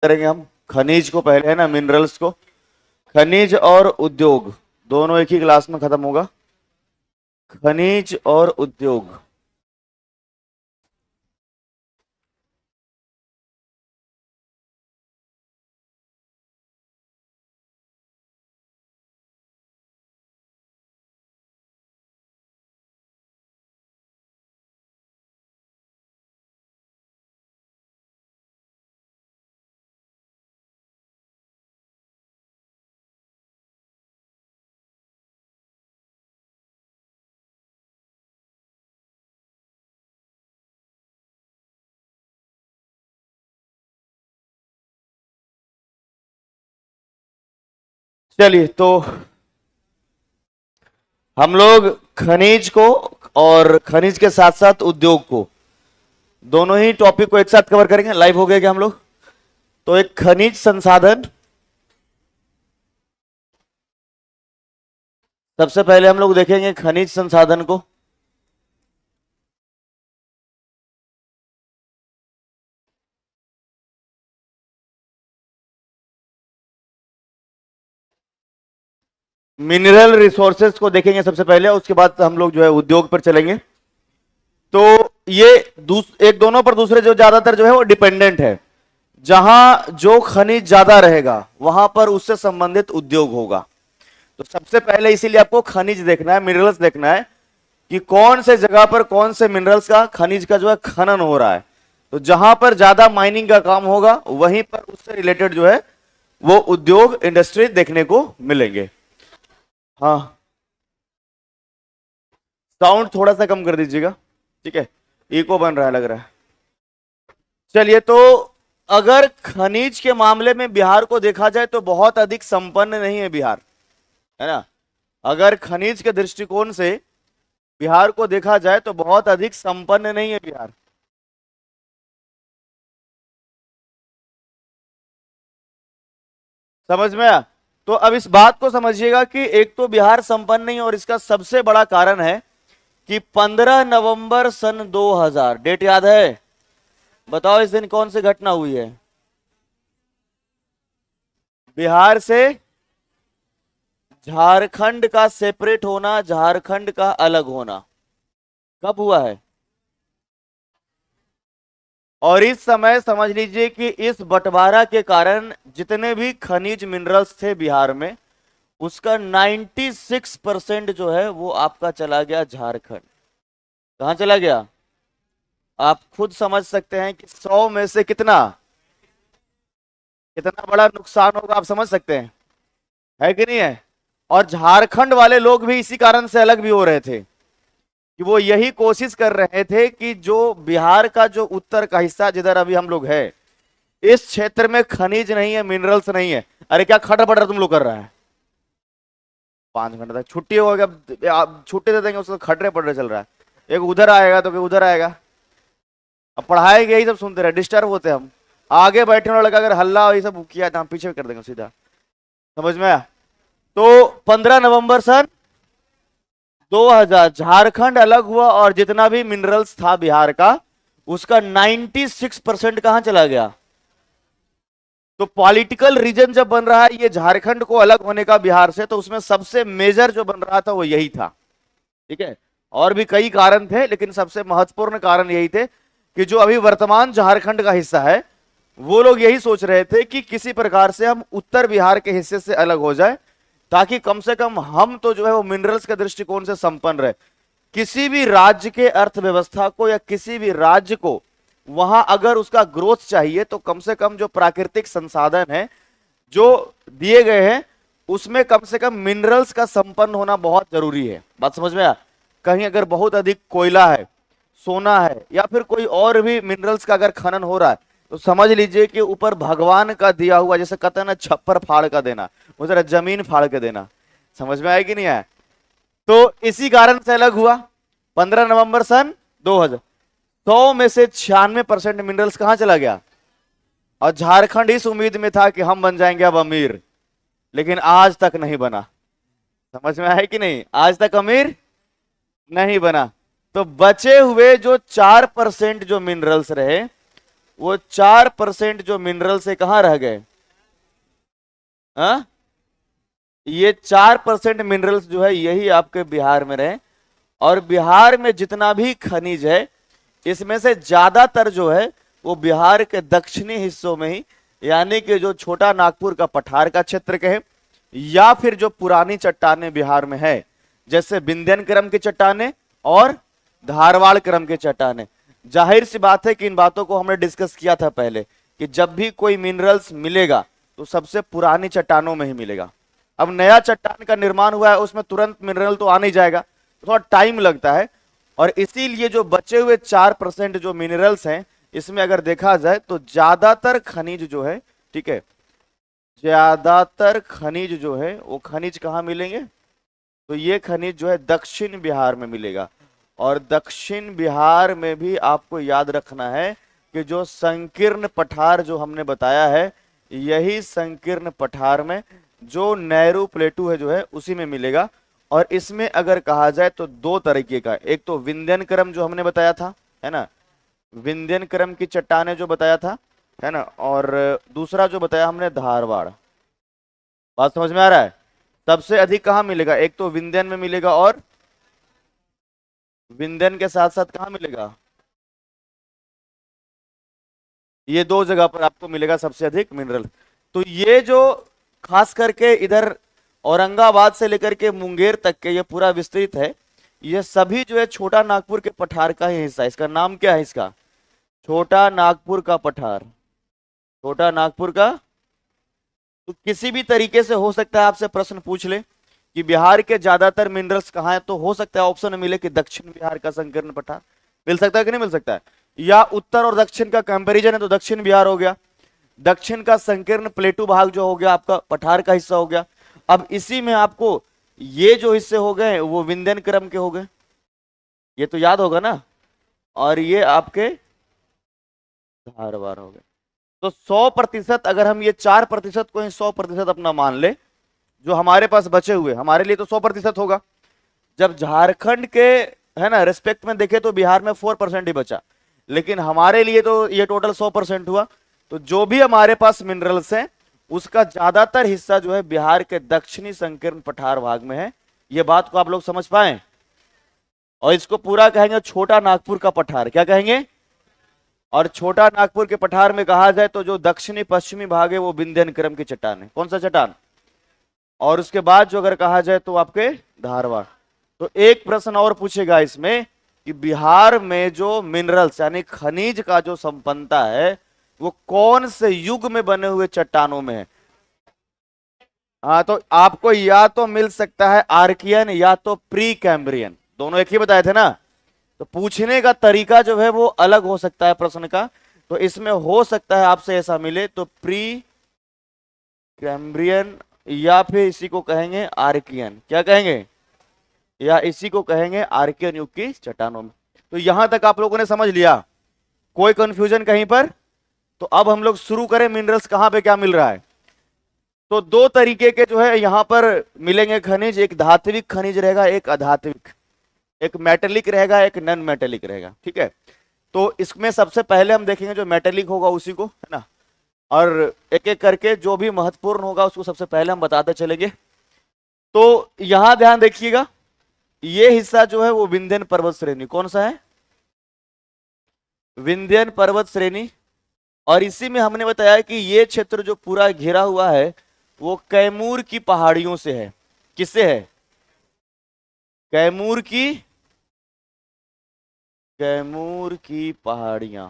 करेंगे हम खनिज को पहले, है ना, मिनरल्स को। खनिज और उद्योग दोनों एक ही क्लास में खत्म होगा। खनिज और उद्योग। चलिए, तो हम लोग खनिज को और खनिज के साथ साथ उद्योग को, दोनों ही टॉपिक को एक साथ कवर करेंगे। लाइव हो गए क्या हम लोग? तो एक खनिज संसाधन, सबसे पहले हम लोग देखेंगे खनिज संसाधन को। मिनरल रिसोर्सेज को देखेंगे सबसे पहले, उसके बाद हम लोग जो है उद्योग पर चलेंगे। तो ये एक दोनों पर दूसरे जो ज्यादातर जो है वो डिपेंडेंट है। जहां जो खनिज ज्यादा रहेगा वहां पर उससे संबंधित उद्योग होगा। तो सबसे पहले इसीलिए आपको खनिज देखना है, मिनरल्स देखना है कि कौन से जगह पर कौन से मिनरल्स का, खनिज का जो है खनन हो रहा है। तो जहां पर ज्यादा माइनिंग का काम होगा वहीं पर उससे रिलेटेड जो है वो उद्योग, इंडस्ट्री देखने को मिलेंगे। हाँ, साउंड थोड़ा सा कम कर दीजिएगा, ठीक है, इको बन रहा है लग रहा है। चलिए, तो अगर खनिज के मामले में बिहार को देखा जाए तो बहुत अधिक संपन्न नहीं है बिहार, है ना। अगर खनिज के दृष्टिकोण से बिहार को देखा जाए तो बहुत अधिक संपन्न नहीं है बिहार। समझ में आया? तो अब इस बात को समझिएगा कि एक तो बिहार संपन्न नहीं, और इसका सबसे बड़ा कारण है कि 15 नवंबर सन 2000, डेट याद है? बताओ इस दिन कौन सी घटना हुई है? बिहार से झारखंड का सेपरेट होना, झारखंड का अलग होना कब हुआ है? और इस समय समझ लीजिए कि इस बंटवारा के कारण जितने भी खनिज मिनरल्स थे बिहार में, उसका 96% जो है वो आपका चला गया झारखंड। कहां चला गया? आप खुद समझ सकते हैं कि 100 में से कितना कितना बड़ा नुकसान होगा, आप समझ सकते हैं, है कि नहीं है? और झारखंड वाले लोग भी इसी कारण से अलग भी हो रहे थे कि वो यही कोशिश कर रहे थे कि जो बिहार का जो उत्तर का हिस्सा, जिधर अभी हम लोग है, इस क्षेत्र में खनिज नहीं है, मिनरल्स नहीं है। अरे क्या खटर पटर तुम लोग कर रहा है? 5 घंटे तक छुट्टी होगा, छुट्टी दे देंगे उसको, खटरे पटरे चल रहा है। एक उधर आएगा तो उधर आएगा। अब पढ़ाई यही सब सुनते रहे, डिस्टर्ब होते हम। आगे बैठने वाला लगा अगर हल्ला ये सब किया तो हम पीछे कर देंगे सीधा। समझ में आया? तो 15 नवंबर सन 2000 झारखंड अलग हुआ, और जितना भी मिनरल्स था बिहार का, उसका 96% कहां चला गया? तो पॉलिटिकल रीजन जब बन रहा है ये झारखंड को अलग होने का बिहार से, तो उसमें सबसे मेजर जो बन रहा था वो यही था, ठीक है। और भी कई कारण थे, लेकिन सबसे महत्वपूर्ण कारण यही थे कि जो अभी वर्तमान झारखंड का हिस्सा है, वो लोग यही सोच रहे थे कि किसी प्रकार से हम उत्तर बिहार के हिस्से से अलग हो जाए, ताकि कम से कम हम तो जो है वो मिनरल्स के दृष्टिकोण से संपन्न रहे। किसी भी राज्य के अर्थव्यवस्था को या किसी भी राज्य को वहां अगर उसका ग्रोथ चाहिए तो कम से कम जो प्राकृतिक संसाधन है जो दिए गए हैं उसमें कम से कम मिनरल्स का संपन्न होना बहुत जरूरी है। बात समझ में आया? कहीं अगर बहुत अधिक कोयला है, सोना है, या फिर कोई और भी मिनरल्स का अगर खनन हो रहा है, तो समझ लीजिए कि ऊपर भगवान का दिया हुआ, जैसे कहते हैं ना, छप्पर फाड़ का देना, वो जरा जमीन फाड़ के देना। समझ में आया कि नहीं आया? तो इसी कारण से अलग हुआ 15 नवंबर सन 2000। 100 में से 96% मिनरल्स कहां चला गया? और झारखंड इस उम्मीद में था कि हम बन जाएंगे अब अमीर, लेकिन आज तक नहीं बना। समझ में आया कि नहीं? आज तक अमीर नहीं बना। तो बचे हुए जो 4% जो मिनरल्स रहे, वो 4% जो मिनरल से कहां रह गए? हाँ, ये 4% मिनरल्स जो है यही आपके बिहार में रहे। और बिहार में जितना भी खनिज है इसमें से ज्यादातर जो है वो बिहार के दक्षिणी हिस्सों में ही, यानी कि जो छोटा नागपुर का पठार का क्षेत्र कहे या फिर जो पुरानी चट्टानें बिहार में है, जैसे विंध्यन क्रम की चट्टानें और धारवाड़ क्रम की चट्टानें। जाहिर सी बात है कि इन बातों को हमने डिस्कस किया था पहले कि जब भी कोई मिनरल्स मिलेगा तो सबसे पुरानी चट्टानों में ही मिलेगा। अब नया चट्टान का निर्माण हुआ है, उसमें तुरंत मिनरल तो आ नहीं जाएगा, थोड़ा टाइम लगता है। और इसीलिए जो बचे हुए 4% जो मिनरल्स हैं इसमें अगर देखा जाए तो ज्यादातर खनिज जो है, ठीक है, ज्यादातर खनिज जो है वो खनिज कहाँ मिलेंगे? तो ये खनिज जो है दक्षिण बिहार में मिलेगा। और दक्षिण बिहार में भी आपको याद रखना है कि जो संकीर्ण पठार जो हमने बताया है, यही संकीर्ण पठार में जो नेहरू प्लेटू है जो है उसी में मिलेगा। और इसमें अगर कहा जाए तो दो तरीके का, एक तो विंध्यन क्रम जो हमने बताया था, है ना, विंध्यन क्रम की चट्टानें जो बताया था, है ना, और दूसरा जो बताया हमने धारवाड़। बात समझ में आ रहा है? सबसे अधिक कहाँ मिलेगा? एक तो विंध्यन में मिलेगा और विंध्यन के साथ साथ कहाँ मिलेगा? ये दो जगह पर आपको मिलेगा सबसे अधिक मिनरल। तो ये जो खास करके इधर औरंगाबाद से लेकर के मुंगेर तक के ये पूरा विस्तृत है, ये सभी जो है छोटा नागपुर के पठार का ही हिस्सा है। इसका नाम क्या है? इसका छोटा नागपुर का पठार, छोटा नागपुर का। तो किसी भी तरीके से हो सकता है आपसे प्रश्न पूछ ले कि बिहार के ज्यादातर मिनरल्स कहाँ हैं, तो हो सकता है ऑप्शन मिले कि दक्षिण बिहार का संकीर्ण पठार। मिल सकता है कि नहीं मिल सकता है? या उत्तर और दक्षिण का कंपैरिजन है तो दक्षिण बिहार हो गया, दक्षिण का संकीर्ण प्लेटू भाग जो हो गया आपका पठार का हिस्सा हो गया। अब इसी में आपको ये जो हिस्से हो गए वो विंध्यन क्रम के हो गए, ये तो याद होगा ना, और ये आपके धारवाड़ हो गए। तो 100% अगर हम ये 4% को ही 100% अपना मान ले, जो हमारे पास बचे हुए, हमारे लिए तो 100% होगा। जब झारखंड के, है ना, रिस्पेक्ट में देखे तो बिहार में 4% ही बचा, लेकिन हमारे लिए तो ये टोटल 100% हुआ। तो जो भी हमारे पास मिनरल्स हैं उसका ज्यादातर हिस्सा जो है बिहार के दक्षिणी संकीर्ण पठार भाग में है। ये बात को आप लोग समझ पाए? और इसको पूरा कहेंगे छोटा नागपुर का पठार। क्या कहेंगे? और छोटा नागपुर के पठार में कहा जाए तो जो दक्षिणी पश्चिमी भाग है वो विंध्यन क्रम की चट्टान है। कौन सा चट्टान? और उसके बाद जो अगर कहा जाए तो आपके धारवाड़। तो एक प्रश्न और पूछेगा इसमें कि बिहार में जो मिनरल्स यानी खनिज का जो संपन्नता है वो कौन से युग में बने हुए चट्टानों में है? हाँ, तो आपको या तो मिल सकता है आर्कियन या तो प्री कैम्ब्रियन, दोनों एक ही बताए थे ना। तो पूछने का तरीका जो है वो अलग हो सकता है प्रश्न का। तो इसमें हो सकता है आपसे ऐसा मिले तो प्री कैम्ब्रियन या फिर इसी को कहेंगे आर्कियन। क्या कहेंगे? या इसी को कहेंगे आर्कियन युग की चट्टानों में। तो यहां तक आप लोगों ने समझ लिया? कोई कंफ्यूजन कहीं पर? तो अब हम लोग शुरू करें मिनरल्स कहां पे क्या मिल रहा है। तो दो तरीके के जो है यहां पर मिलेंगे खनिज, एक धात्विक खनिज रहेगा, एक अधात्विक, एक मेटेलिक रहेगा, एक नॉन मेटेलिक रहेगा। ठीक है, तो इसमें सबसे पहले हम देखेंगे जो मेटेलिक होगा उसी को, है ना, और एक एक करके जो भी महत्वपूर्ण होगा उसको सबसे पहले हम बताते चलेंगे। तो यहां ध्यान देखिएगा, ये हिस्सा जो है वो विंध्यन पर्वत श्रेणी। कौन सा है? विंध्यन पर्वत श्रेणी। और इसी में हमने बताया कि ये क्षेत्र जो पूरा घिरा हुआ है वो कैमूर की पहाड़ियों से है। किससे है? कैमूर की, कैमूर की पहाड़ियां।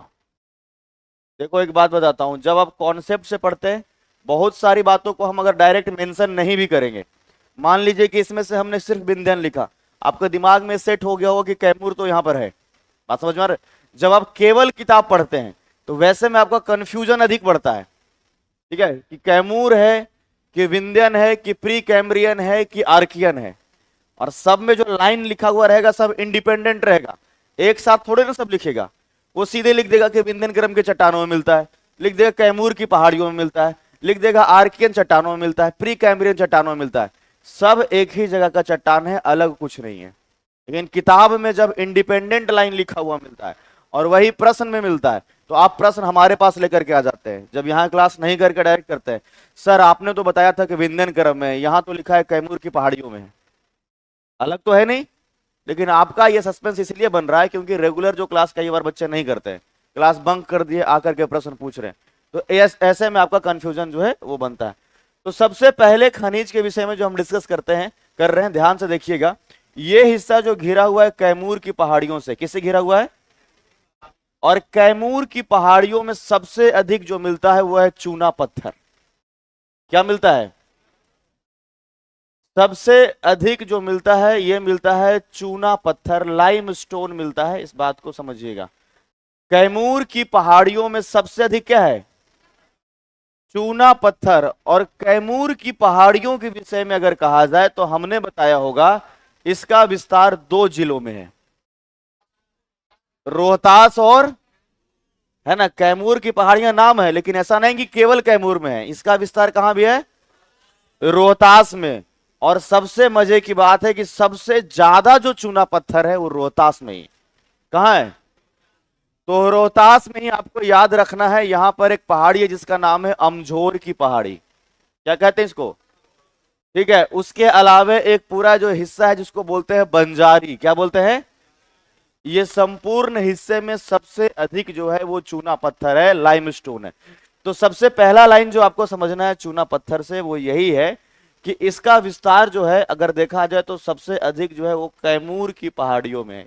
देखो एक बात बताता हूं, जब आप कॉन्सेप्ट से पढ़ते हैं बहुत सारी बातों को हम अगर डायरेक्ट मेंशन नहीं भी करेंगे, मान लीजिए कि इसमें से हमने सिर्फ विंध्यन लिखा, आपके दिमाग में सेट हो गया होगा कि कैमूर तो यहां पर है। बात समझ में आ रहा है? जब आप केवल किताब पढ़ते हैं तो वैसे में आपका कंफ्यूजन अधिक बढ़ता है। ठीक है, कि कैमूर है कि विंध्यन है कि प्री कैम्ब्रियन है कि आर्कियन है, और सब में जो लाइन लिखा हुआ रहेगा सब इंडिपेंडेंट रहेगा, एक साथ थोड़े ना सब लिखेगा। वो सीधे लिख देगा कि विंध्यन क्रम के चट्टानों में मिलता है, लिख देगा कैमूर की पहाड़ियों में मिलता है, लिख देगा आर्कियन चट्टानों में मिलता है, प्री कैम्ब्रियन चट्टानों में मिलता है। सब एक ही जगह का चट्टान है, अलग कुछ नहीं है। लेकिन किताब में जब इंडिपेंडेंट लाइन लिखा हुआ मिलता है और वही प्रश्न में मिलता है तो आप प्रश्न हमारे पास लेकर के आ जाते हैं, जब यहाँ क्लास नहीं करके डायरेक्ट करते हैं। सर आपने तो बताया था कि विंध्यन क्रम में, यहाँ तो लिखा है कैमूर की पहाड़ियों में है, अलग तो है नहीं। लेकिन आपका ये सस्पेंस इसलिए बन रहा है क्योंकि रेगुलर जो क्लास कई बार बच्चे नहीं करते हैं, क्लास बंक कर दिए आकर के प्रश्न पूछ रहे हैं, तो ऐसे में आपका कंफ्यूजन जो है वो बनता है। तो सबसे पहले खनिज के विषय में जो हम डिस्कस कर रहे हैं, ध्यान से देखिएगा। ये हिस्सा जो घिरा हुआ है कैमूर की पहाड़ियों से, किससे घिरा हुआ है? और कैमूर की पहाड़ियों में सबसे अधिक जो मिलता है वो है चूना पत्थर। क्या मिलता है? सबसे अधिक जो मिलता है ये मिलता है चूना पत्थर, लाइमस्टोन मिलता है, इस बात को समझिएगा। कैमूर की पहाड़ियों में सबसे अधिक क्या है? चूना पत्थर। और कैमूर की पहाड़ियों के विषय में अगर कहा जाए तो हमने बताया होगा इसका विस्तार 2 जिलों में है, रोहतास और, है ना। कैमूर की पहाड़ियां नाम है, लेकिन ऐसा नहीं कि केवल कैमूर में है, इसका विस्तार कहां भी है? रोहतास में। और सबसे मजे की बात है कि सबसे ज्यादा जो चूना पत्थर है वो रोहतास में ही। कहां है? तो रोहतास में ही आपको याद रखना है, यहां पर एक पहाड़ी है जिसका नाम है अमझोर की पहाड़ी। क्या कहते हैं इसको? ठीक है। उसके अलावे एक पूरा जो हिस्सा है जिसको बोलते हैं बंजारी, क्या बोलते हैं? ये संपूर्ण हिस्से में सबसे अधिक जो है वो चूना पत्थर है, लाइमस्टोन है। तो सबसे पहला लाइन जो आपको समझना है चूना पत्थर से वो यही है कि इसका विस्तार जो है अगर देखा जाए तो सबसे अधिक जो है वो कैमूर की पहाड़ियों में है।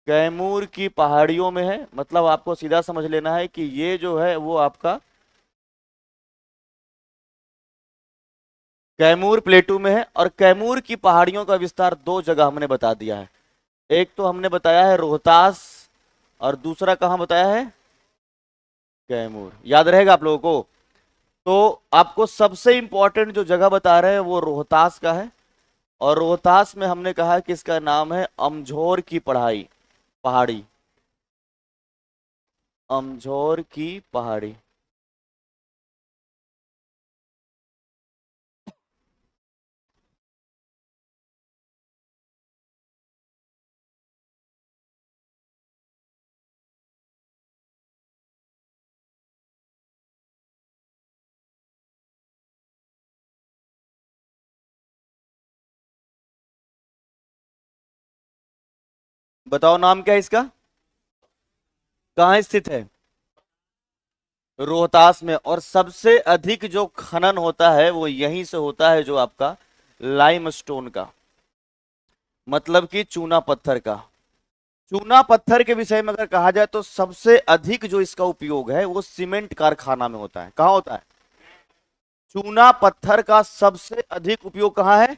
कैमूर की पहाड़ियों में है। मतलब आपको सीधा समझ लेना है कि ये जो है वो आपका कैमूर प्लेटू में है। और कैमूर की पहाड़ियों का विस्तार 2 जगह हमने बता दिया है, एक तो हमने बताया है रोहतास और दूसरा कहां बताया है? कैमूर। याद रहेगा आप लोगों को। तो आपको सबसे इंपॉर्टेंट जो जगह बता रहे हैं वो रोहतास का है, और रोहतास में हमने कहा कि इसका नाम है अमझोर की पहाड़ी। अमझोर की पहाड़ी। बताओ नाम क्या है इसका? कहां स्थित है? रोहतास में। और सबसे अधिक जो खनन होता है वो यहीं से होता है, जो आपका लाइमस्टोन का, मतलब कि चूना पत्थर का। चूना पत्थर के विषय में अगर कहा जाए तो सबसे अधिक जो इसका उपयोग है वो सीमेंट कारखाना में होता है। कहां होता है? चूना पत्थर का सबसे अधिक उपयोग कहां है?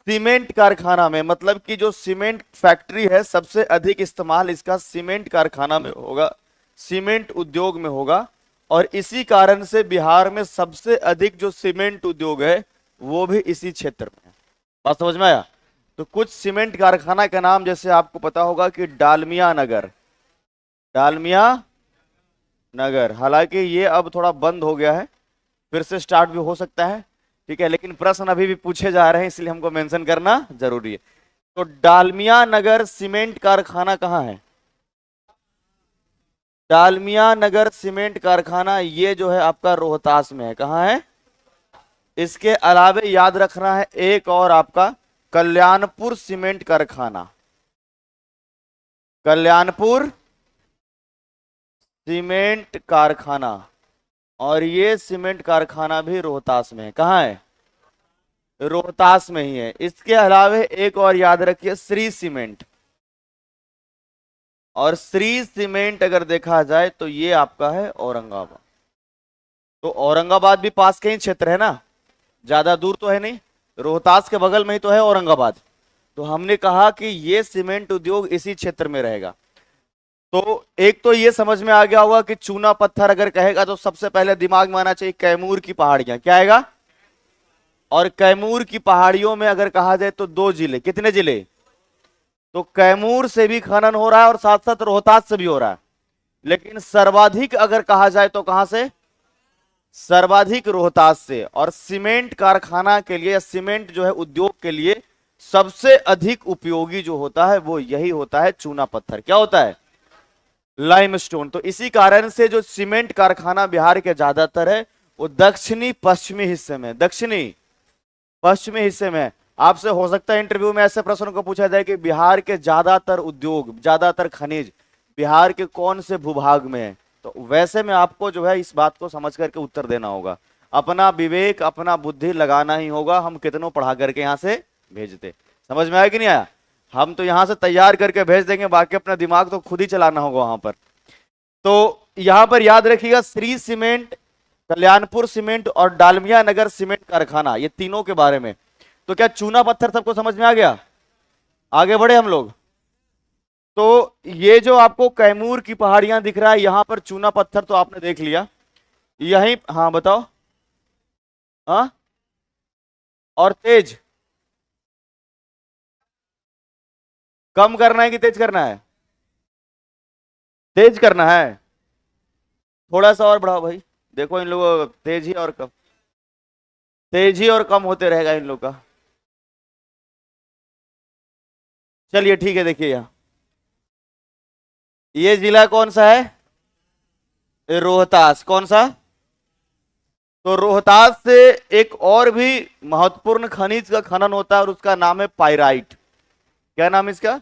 सीमेंट कारखाना में। मतलब कि जो सीमेंट फैक्ट्री है सबसे अधिक इस्तेमाल इसका सीमेंट कारखाना में होगा, सीमेंट उद्योग में होगा। और इसी कारण से बिहार में सबसे अधिक जो सीमेंट उद्योग है वो भी इसी क्षेत्र में है। बात समझ में आया? तो कुछ सीमेंट कारखाना का नाम जैसे आपको पता होगा कि डालमिया नगर, हालांकि ये अब थोड़ा बंद हो गया है, फिर से स्टार्ट भी हो सकता है, ठीक है, लेकिन प्रश्न अभी भी पूछे जा रहे हैं इसलिए हमको मेंशन करना जरूरी है। तो डालमिया नगर सीमेंट कारखाना कहां है? डालमिया नगर सीमेंट कारखाना ये जो है आपका रोहतास में है। कहां है? इसके अलावे याद रखना है एक और आपका कल्याणपुर सीमेंट कारखाना। कल्याणपुर सीमेंट कारखाना, और ये सीमेंट कारखाना भी रोहतास में है। कहां है? रोहतास में ही है। इसके अलावे एक और याद रखिए श्री सीमेंट। और श्री सीमेंट अगर देखा जाए तो ये आपका है औरंगाबाद। तो औरंगाबाद भी पास के ही क्षेत्र है ना, ज्यादा दूर तो है नहीं, रोहतास के बगल में ही तो है औरंगाबाद। तो हमने कहा कि ये सीमेंट उद्योग इसी क्षेत्र में रहेगा। तो एक तो ये समझ में आ गया होगा कि चूना पत्थर अगर कहेगा तो सबसे पहले दिमाग में आना चाहिए कैमूर की पहाड़ियां। क्या आएगा? और कैमूर की पहाड़ियों में अगर कहा जाए तो 2 जिले। कितने जिले? तो कैमूर से भी खनन हो रहा है और साथ साथ रोहतास से भी हो रहा है, लेकिन सर्वाधिक अगर कहा जाए तो कहां से? सर्वाधिक रोहतास से। और सीमेंट कारखाना के लिए, सीमेंट जो है उद्योग के लिए सबसे अधिक उपयोगी जो होता है वो यही होता है चूना पत्थर। क्या होता है? लाइमस्टोन। तो इसी कारण से जो सीमेंट कारखाना बिहार के ज्यादातर है वो दक्षिणी पश्चिमी हिस्से में, दक्षिणी पश्चिमी हिस्से में। आपसे हो सकता है इंटरव्यू में ऐसे प्रश्नों को पूछा जाए कि बिहार के ज्यादातर उद्योग, ज्यादातर खनिज बिहार के कौन से भूभाग में है, तो वैसे में आपको जो है इस बात को समझ करके उत्तर देना होगा। अपना विवेक, अपना बुद्धि लगाना ही होगा। हम कितनों पढ़ा करके यहां से भेजते, समझ में आया कि नहीं आया? हम तो यहां से तैयार करके भेज देंगे, बाकी अपना दिमाग तो खुद ही चलाना होगा वहां पर। तो यहां पर याद रखिएगा, श्री सीमेंट, कल्याणपुर सीमेंट और डालमिया नगर सीमेंट कारखाना, ये तीनों के बारे में। तो क्या चूना पत्थर सबको समझ में आ गया? आगे बढ़े हम लोग। तो ये जो आपको कैमूर की पहाड़ियां दिख रहा है, यहां पर चूना पत्थर तो आपने देख लिया यहीं। हाँ बताओ। हाँ, और तेज कम करना है कि तेज करना है? तेज करना है। थोड़ा सा और बढ़ाओ भाई, देखो इन लोगों तेज ही और कम, तेज ही और कम होते रहेगा इन लोग का। चलिए ठीक है, देखिए यहां ये जिला कौन सा है? रोहतास। कौन सा? तो रोहतास से एक और भी महत्वपूर्ण खनिज का खनन होता है और उसका नाम है पाइराइट। क्या नाम है इसका?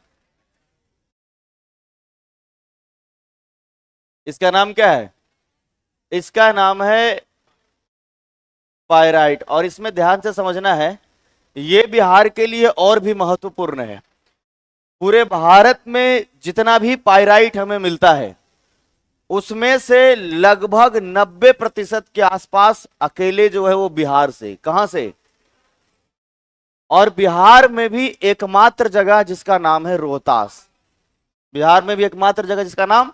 इसका नाम क्या है? इसका नाम है पाइराइट। और इसमें ध्यान से समझना है, ये बिहार के लिए और भी महत्वपूर्ण है। पूरे भारत में जितना भी पाइराइट हमें मिलता है उसमें से लगभग 90% के आसपास अकेले जो है वो बिहार से। कहां से? और बिहार में भी एकमात्र जगह जिसका नाम है रोहतास। बिहार में भी एकमात्र जगह जिसका नाम।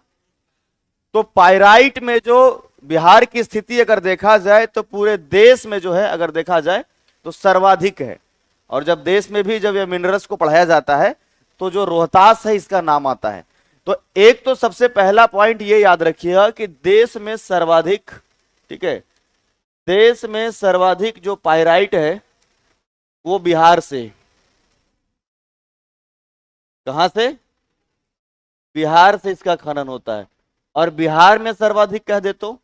तो पाइराइट में जो बिहार की स्थिति अगर देखा जाए तो पूरे देश में जो है अगर देखा जाए तो सर्वाधिक है। और जब देश में भी जब ये मिनरल्स को पढ़ाया जाता है तो जो रोहतास है इसका नाम आता है। तो एक तो सबसे पहला पॉइंट ये याद रखिएगा कि देश में सर्वाधिक, ठीक है, देश में सर्वाधिक जो पाइराइट है वो बिहार से। कहां से? बिहार से इसका खनन होता है। और बिहार में सर्वाधिक कह दे तो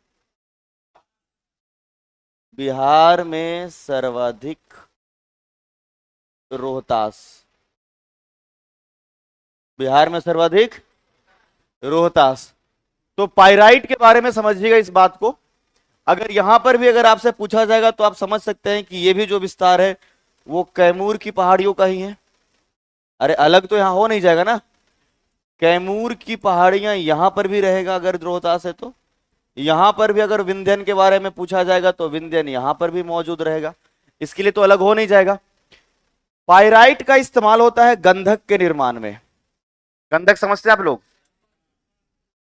बिहार में सर्वाधिक रोहतास। बिहार में सर्वाधिक रोहतास। तो पाइराइट के बारे में समझिएगा इस बात को। अगर यहां पर भी अगर आपसे पूछा जाएगा तो आप समझ सकते हैं कि ये भी जो विस्तार है वो कैमूर की पहाड़ियों का ही है। अरे अलग तो यहां हो नहीं जाएगा ना, कैमूर की पहाड़ियां यहां पर भी रहेगा अगर रोहतास है तो। यहां पर भी अगर विंध्यन के बारे में पूछा जाएगा तो विंध्यन यहां पर भी मौजूद रहेगा, इसके लिए तो अलग हो नहीं जाएगा। पाइराइट का इस्तेमाल होता है गंधक के निर्माण में। गंधक समझते हैं आप लोग?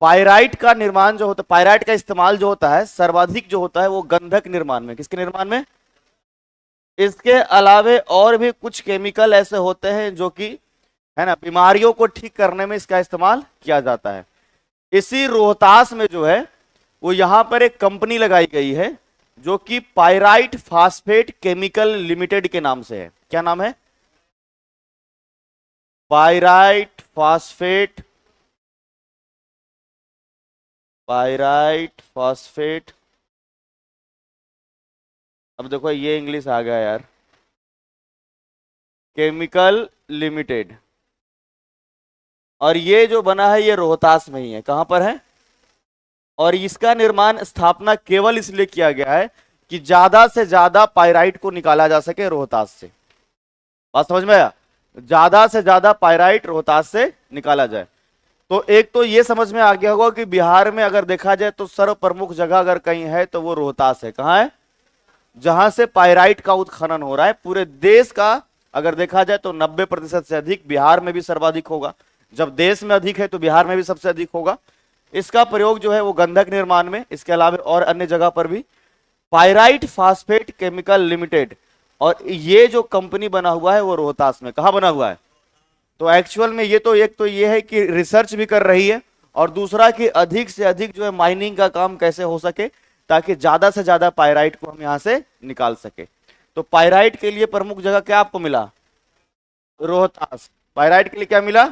पाइराइट का निर्माण जो होता है, पाइराइट का इस्तेमाल जो होता है सर्वाधिक जो होता है वो गंधक निर्माण में। किसके निर्माण में? इसके अलावे और भी कुछ केमिकल ऐसे होते हैं जो कि है ना बीमारियों को ठीक करने में इसका इस्तेमाल किया जाता है। इसी रोहतास में जो है वो यहां पर एक कंपनी लगाई गई है जो कि पाइराइट फास्फेट केमिकल लिमिटेड के नाम से है। क्या नाम है? Pyrite phosphate, pyrite phosphate. अब देखो ये इंग्लिश आ गया यार, केमिकल लिमिटेड। और ये जो बना है ये रोहतास में ही है। कहां पर है? और इसका निर्माण स्थापना केवल इसलिए किया गया है कि ज्यादा से ज्यादा पाइराइट को निकाला जा सके रोहतास से। बात समझ में आया? ज्यादा से ज्यादा पाइराइट रोहतास से निकाला जाए। तो एक तो ये समझ में आ गया होगा कि बिहार में अगर देखा जाए तो सर्व प्रमुख जगह अगर कहीं है तो वो रोहतास है। कहां है? जहां से पाइराइट का उत्खनन हो रहा है। पूरे देश का अगर देखा जाए तो 90% से अधिक बिहार में भी सर्वाधिक होगा। जब देश में अधिक है तो बिहार में भी सबसे अधिक होगा। इसका प्रयोग जो है वो गंधक निर्माण में, इसके अलावा और अन्य जगह पर भी। पाइराइट फास्फेट केमिकल लिमिटेड, और ये जो कंपनी बना हुआ है वो रोहतास में। कहां बना हुआ है? तो एक्चुअल में ये तो एक तो ये है कि रिसर्च भी कर रही है और दूसरा कि अधिक से अधिक जो है माइनिंग का काम कैसे हो सके ताकि ज्यादा से ज्यादा पाइराइट को हम यहां से निकाल सके। तो पाइराइट के लिए प्रमुख जगह क्या आपको मिला? रोहतास। पाइराइट के लिए क्या मिला?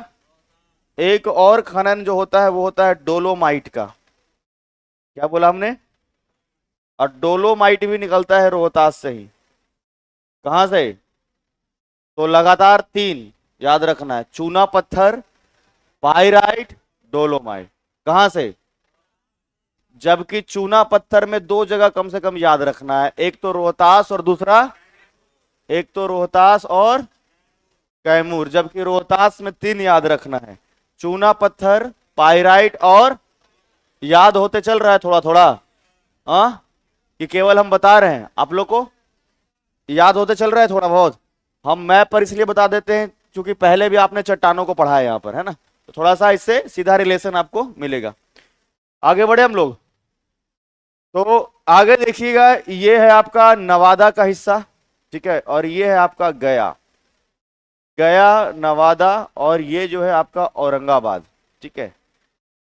एक और खनन जो होता है वो होता है डोलोमाइट का। क्या बोला हमने? और डोलोमाइट भी निकलता है रोहतास से ही। कहां से? तो लगातार तीन याद रखना है, चूना पत्थर, पाइराइट, डोलोमाइट। कहां से? जबकि चूना पत्थर में दो जगह कम से कम याद रखना है, एक तो रोहतास और दूसरा, एक तो रोहतास और कैमूर, जबकि रोहतास में तीन याद रखना है, चूना पत्थर, पाइराइट और, याद होते चल रहा है थोड़ा थोड़ा, हाँ, कि केवल हम बता रहे हैं, आप लोग को याद होते चल रहा है थोड़ा बहुत। हम मैप पर इसलिए बता देते हैं क्योंकि पहले भी आपने चट्टानों को पढ़ा है यहाँ पर, है ना, तो थोड़ा सा इससे सीधा रिलेशन आपको मिलेगा। आगे बढ़े हम लोग, तो आगे देखिएगा, ये है आपका नवादा का हिस्सा, ठीक है, और ये है आपका गया, गया, नवादा, और ये जो है आपका औरंगाबाद, ठीक है।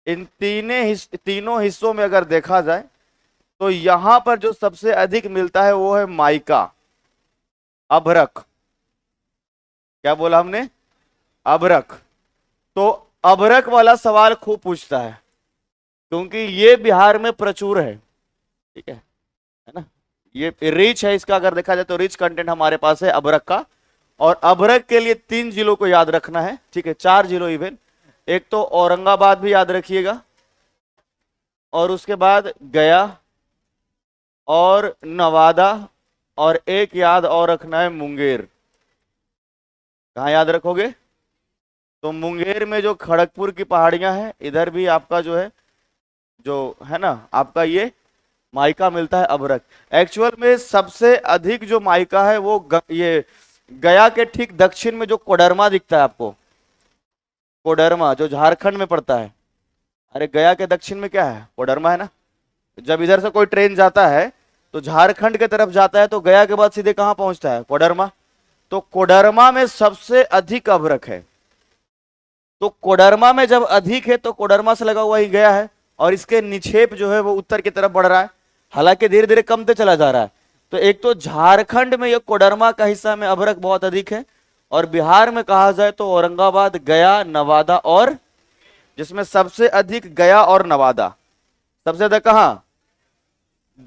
इन तीनों हिस्सों में अगर देखा जाए तो यहां पर जो सबसे अधिक मिलता है वो है माइका, अभ्रक। क्या बोला हमने? अभ्रक। तो अभ्रक वाला सवाल खूब पूछता है क्योंकि ये बिहार में प्रचुर है, ठीक है ना, ये रिच है इसका, अगर देखा जाए तो रिच कंटेंट हमारे पास है अभ्रक का। और अभ्रक के लिए 3 जिलों को याद रखना है, ठीक है, 4 जिलों इवन, एक तो औरंगाबाद भी याद रखिएगा, और उसके बाद गया और नवादा, और एक याद और रखना है मुंगेर। कहां याद रखोगे? तो मुंगेर में जो खड़गपुर की पहाड़ियां हैं, इधर भी आपका जो है ना, आपका ये माइका मिलता है अभ्रक। एक्चुअल में सबसे अधिक जो माइका है वो ये गया के ठीक दक्षिण में जो कोडरमा दिखता है आपको, कोडरमा जो झारखंड में पड़ता है, अरे गया के दक्षिण में क्या है? कोडरमा है ना। जब इधर से कोई ट्रेन जाता है तो झारखंड के तरफ जाता है तो गया के बाद सीधे कहां पहुंचता है? कोडरमा। तो कोडरमा में सबसे अधिक अभ्रक है। तो कोडरमा में जब अधिक है तो कोडरमा से लगा हुआ ही गया है, और इसके निक्षेप जो है वो उत्तर की तरफ बढ़ रहा है, हालांकि धीरे धीरे कमते चला जा रहा है। तो एक तो झारखंड में ये कोडरमा का हिस्सा में अभ्रक बहुत अधिक है, और बिहार में कहा जाए तो औरंगाबाद, गया, नवादा, और जिसमें सबसे अधिक गया और नवादा, सबसे ज्यादा कहां?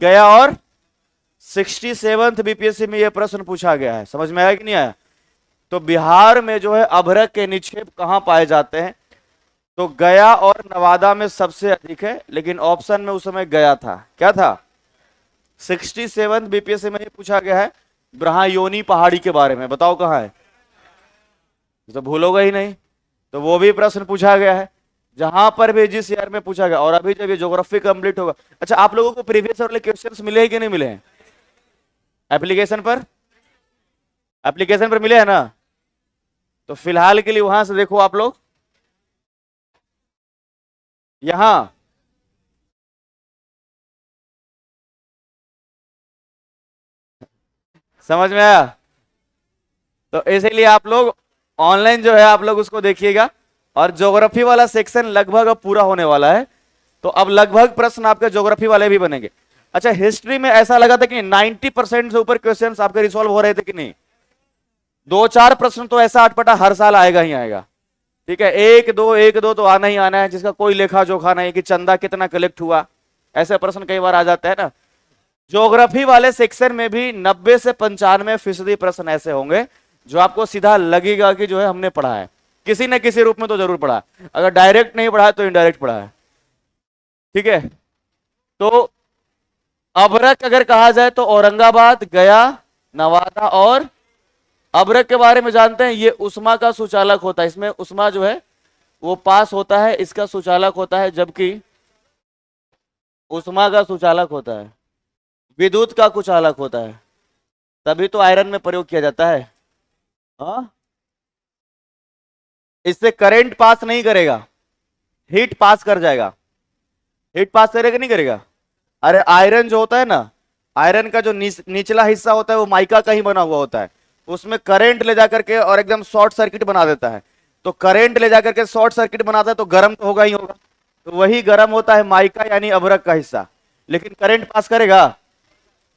गया। और 67th बीपीएससी में यह प्रश्न पूछा गया है, समझ में आया कि नहीं आया? तो बिहार में जो है अभ्रक के निक्षेप कहां पाए जाते हैं? तो गया और नवादा में सबसे अधिक है, लेकिन ऑप्शन में उस समय गया था। क्या था? 67th बीपीएससी में ये पूछा गया है ब्रह्मयोनी पहाड़ी के बारे में, बताओ कहां है? तो भूलोगे ही नहीं, तो वो भी प्रश्न पूछा गया है, जहां पर भी जिस ईयर में पूछा गया। और अभी जब ये ज्योग्राफी कंप्लीट होगा, अच्छा आप लोगों को प्रीवियस वाले क्वेश्चंस मिले हैं कि नहीं मिले हैं? एप्लीकेशन पर मिले हैं ना? तो फिलहाल के लिए वहां से देखो आप लोग, यहां समझ में आया? तो इसीलिए आप लोग ऑनलाइन जो है आप लोग उसको देखिएगा, और ज्योग्राफी वाला सेक्शन लगभग अब पूरा होने वाला है, तो अब लगभग प्रश्न आपके ज्योग्राफी वाले भी बनेंगे। अच्छा, हिस्ट्री में ऐसा लगा था कि 90% से ऊपर क्वेश्चंस आपके रिसॉल्व हो रहे थे कि नहीं? 2-4 प्रश्न तो ऐसा अटपटा हर साल आएगा ही आएगा, ठीक है, एक दो तो आना ही आना है, जिसका कोई लेखा जोखा नहीं कि चंदा कितना कलेक्ट हुआ, ऐसे प्रश्न कई बार आ जाते हैं ना। ज्योग्राफी वाले सेक्शन में भी 90 से 95% प्रश्न ऐसे होंगे जो आपको सीधा लगेगा कि जो है हमने पढ़ा है, किसी न किसी रूप में तो जरूर पढ़ा है, अगर डायरेक्ट नहीं पढ़ा है तो इनडायरेक्ट पढ़ा है, ठीक है। तो अभ्रक अगर कहा जाए तो औरंगाबाद, गया, नवादा, और अभ्रक के बारे में जानते हैं, ये उस्मा का सुचालक होता है, इसमें उस्मा जो है वो पास होता है, इसका सुचालक होता है, जबकि उस्मा का सुचालक होता है, विद्युत का कुचालक होता है, तभी तो आयरन में प्रयोग किया जाता है। हाँ, इससे करंट पास नहीं करेगा, हीट पास कर जाएगा। हीट पास करेगा नहीं करेगा? अरे आयरन जो होता है ना, आयरन का जो निचला हिस्सा होता है वो माइका का ही बना हुआ होता है, उसमें करंट ले जाकर के और एकदम शॉर्ट सर्किट बना देता है। तो करंट ले जाकर के शॉर्ट सर्किट बनाता है तो गर्म तो होगा ही होगा, तो वही गर्म होता है माइका यानी अभ्रक का हिस्सा, लेकिन करंट पास करेगा?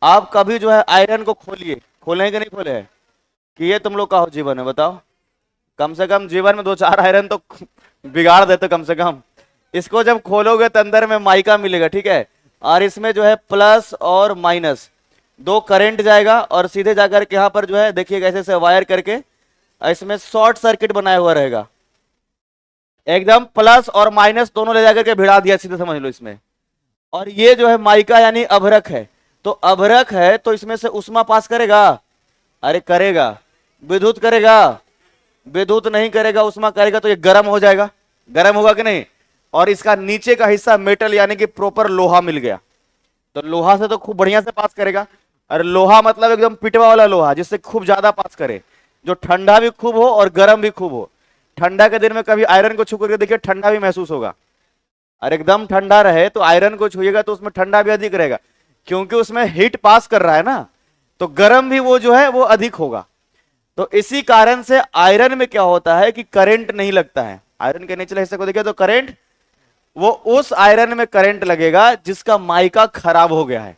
आप कभी जो है आयरन को खोलिए, खोले कि नहीं खोले हैं कि ये तुम लोग का हो जीवन है, बताओ, कम से कम जीवन में 2-4 आयरन तो बिगाड़ दे तो कम से कम। इसको जब खोलोगे तो अंदर में माइका मिलेगा, ठीक है, और इसमें जो है प्लस और माइनस दो करंट जाएगा और सीधे जाकर के यहाँ पर जो है देखिएगा ऐसे ऐसे वायर करके इसमें शॉर्ट सर्किट बनाया हुआ रहेगा, एकदम प्लस और माइनस दोनों ले जाकर के भिड़ा दिया सीधे, समझ लो इसमें। और ये जो है माइका यानी अभ्रक है, तो अभ्रक है तो इसमें से उष्मा पास करेगा, अरे करेगा। विद्युत करेगा, विद्युत नहीं करेगा, उष्मा करेगा तो ये गर्म हो जाएगा, गर्म होगा कि नहीं। और इसका नीचे का हिस्सा मेटल यानी कि प्रॉपर लोहा मिल गया, तो लोहा से तो खूब बढ़िया से पास करेगा। अरे लोहा मतलब एकदम पिटवा वाला लोहा जिससे खूब ज्यादा पास करे, जो ठंडा भी खूब हो और गर्म भी खूब हो। ठंडा के दिन में कभी आयरन को छू करके देखिए, ठंडा भी महसूस होगा। और एकदम ठंडा रहे तो आयरन को छुएगा तो उसमें ठंडा भी अधिक रहेगा, क्योंकि उसमें हीट पास कर रहा है ना, तो गर्म भी वो जो है वो अधिक होगा। तो इसी कारण से आयरन में क्या होता है कि करंट नहीं लगता है। आयरन के निचले हिस्से को देखिए तो करंट, वो उस आयरन में करंट लगेगा जिसका माइका खराब हो गया है।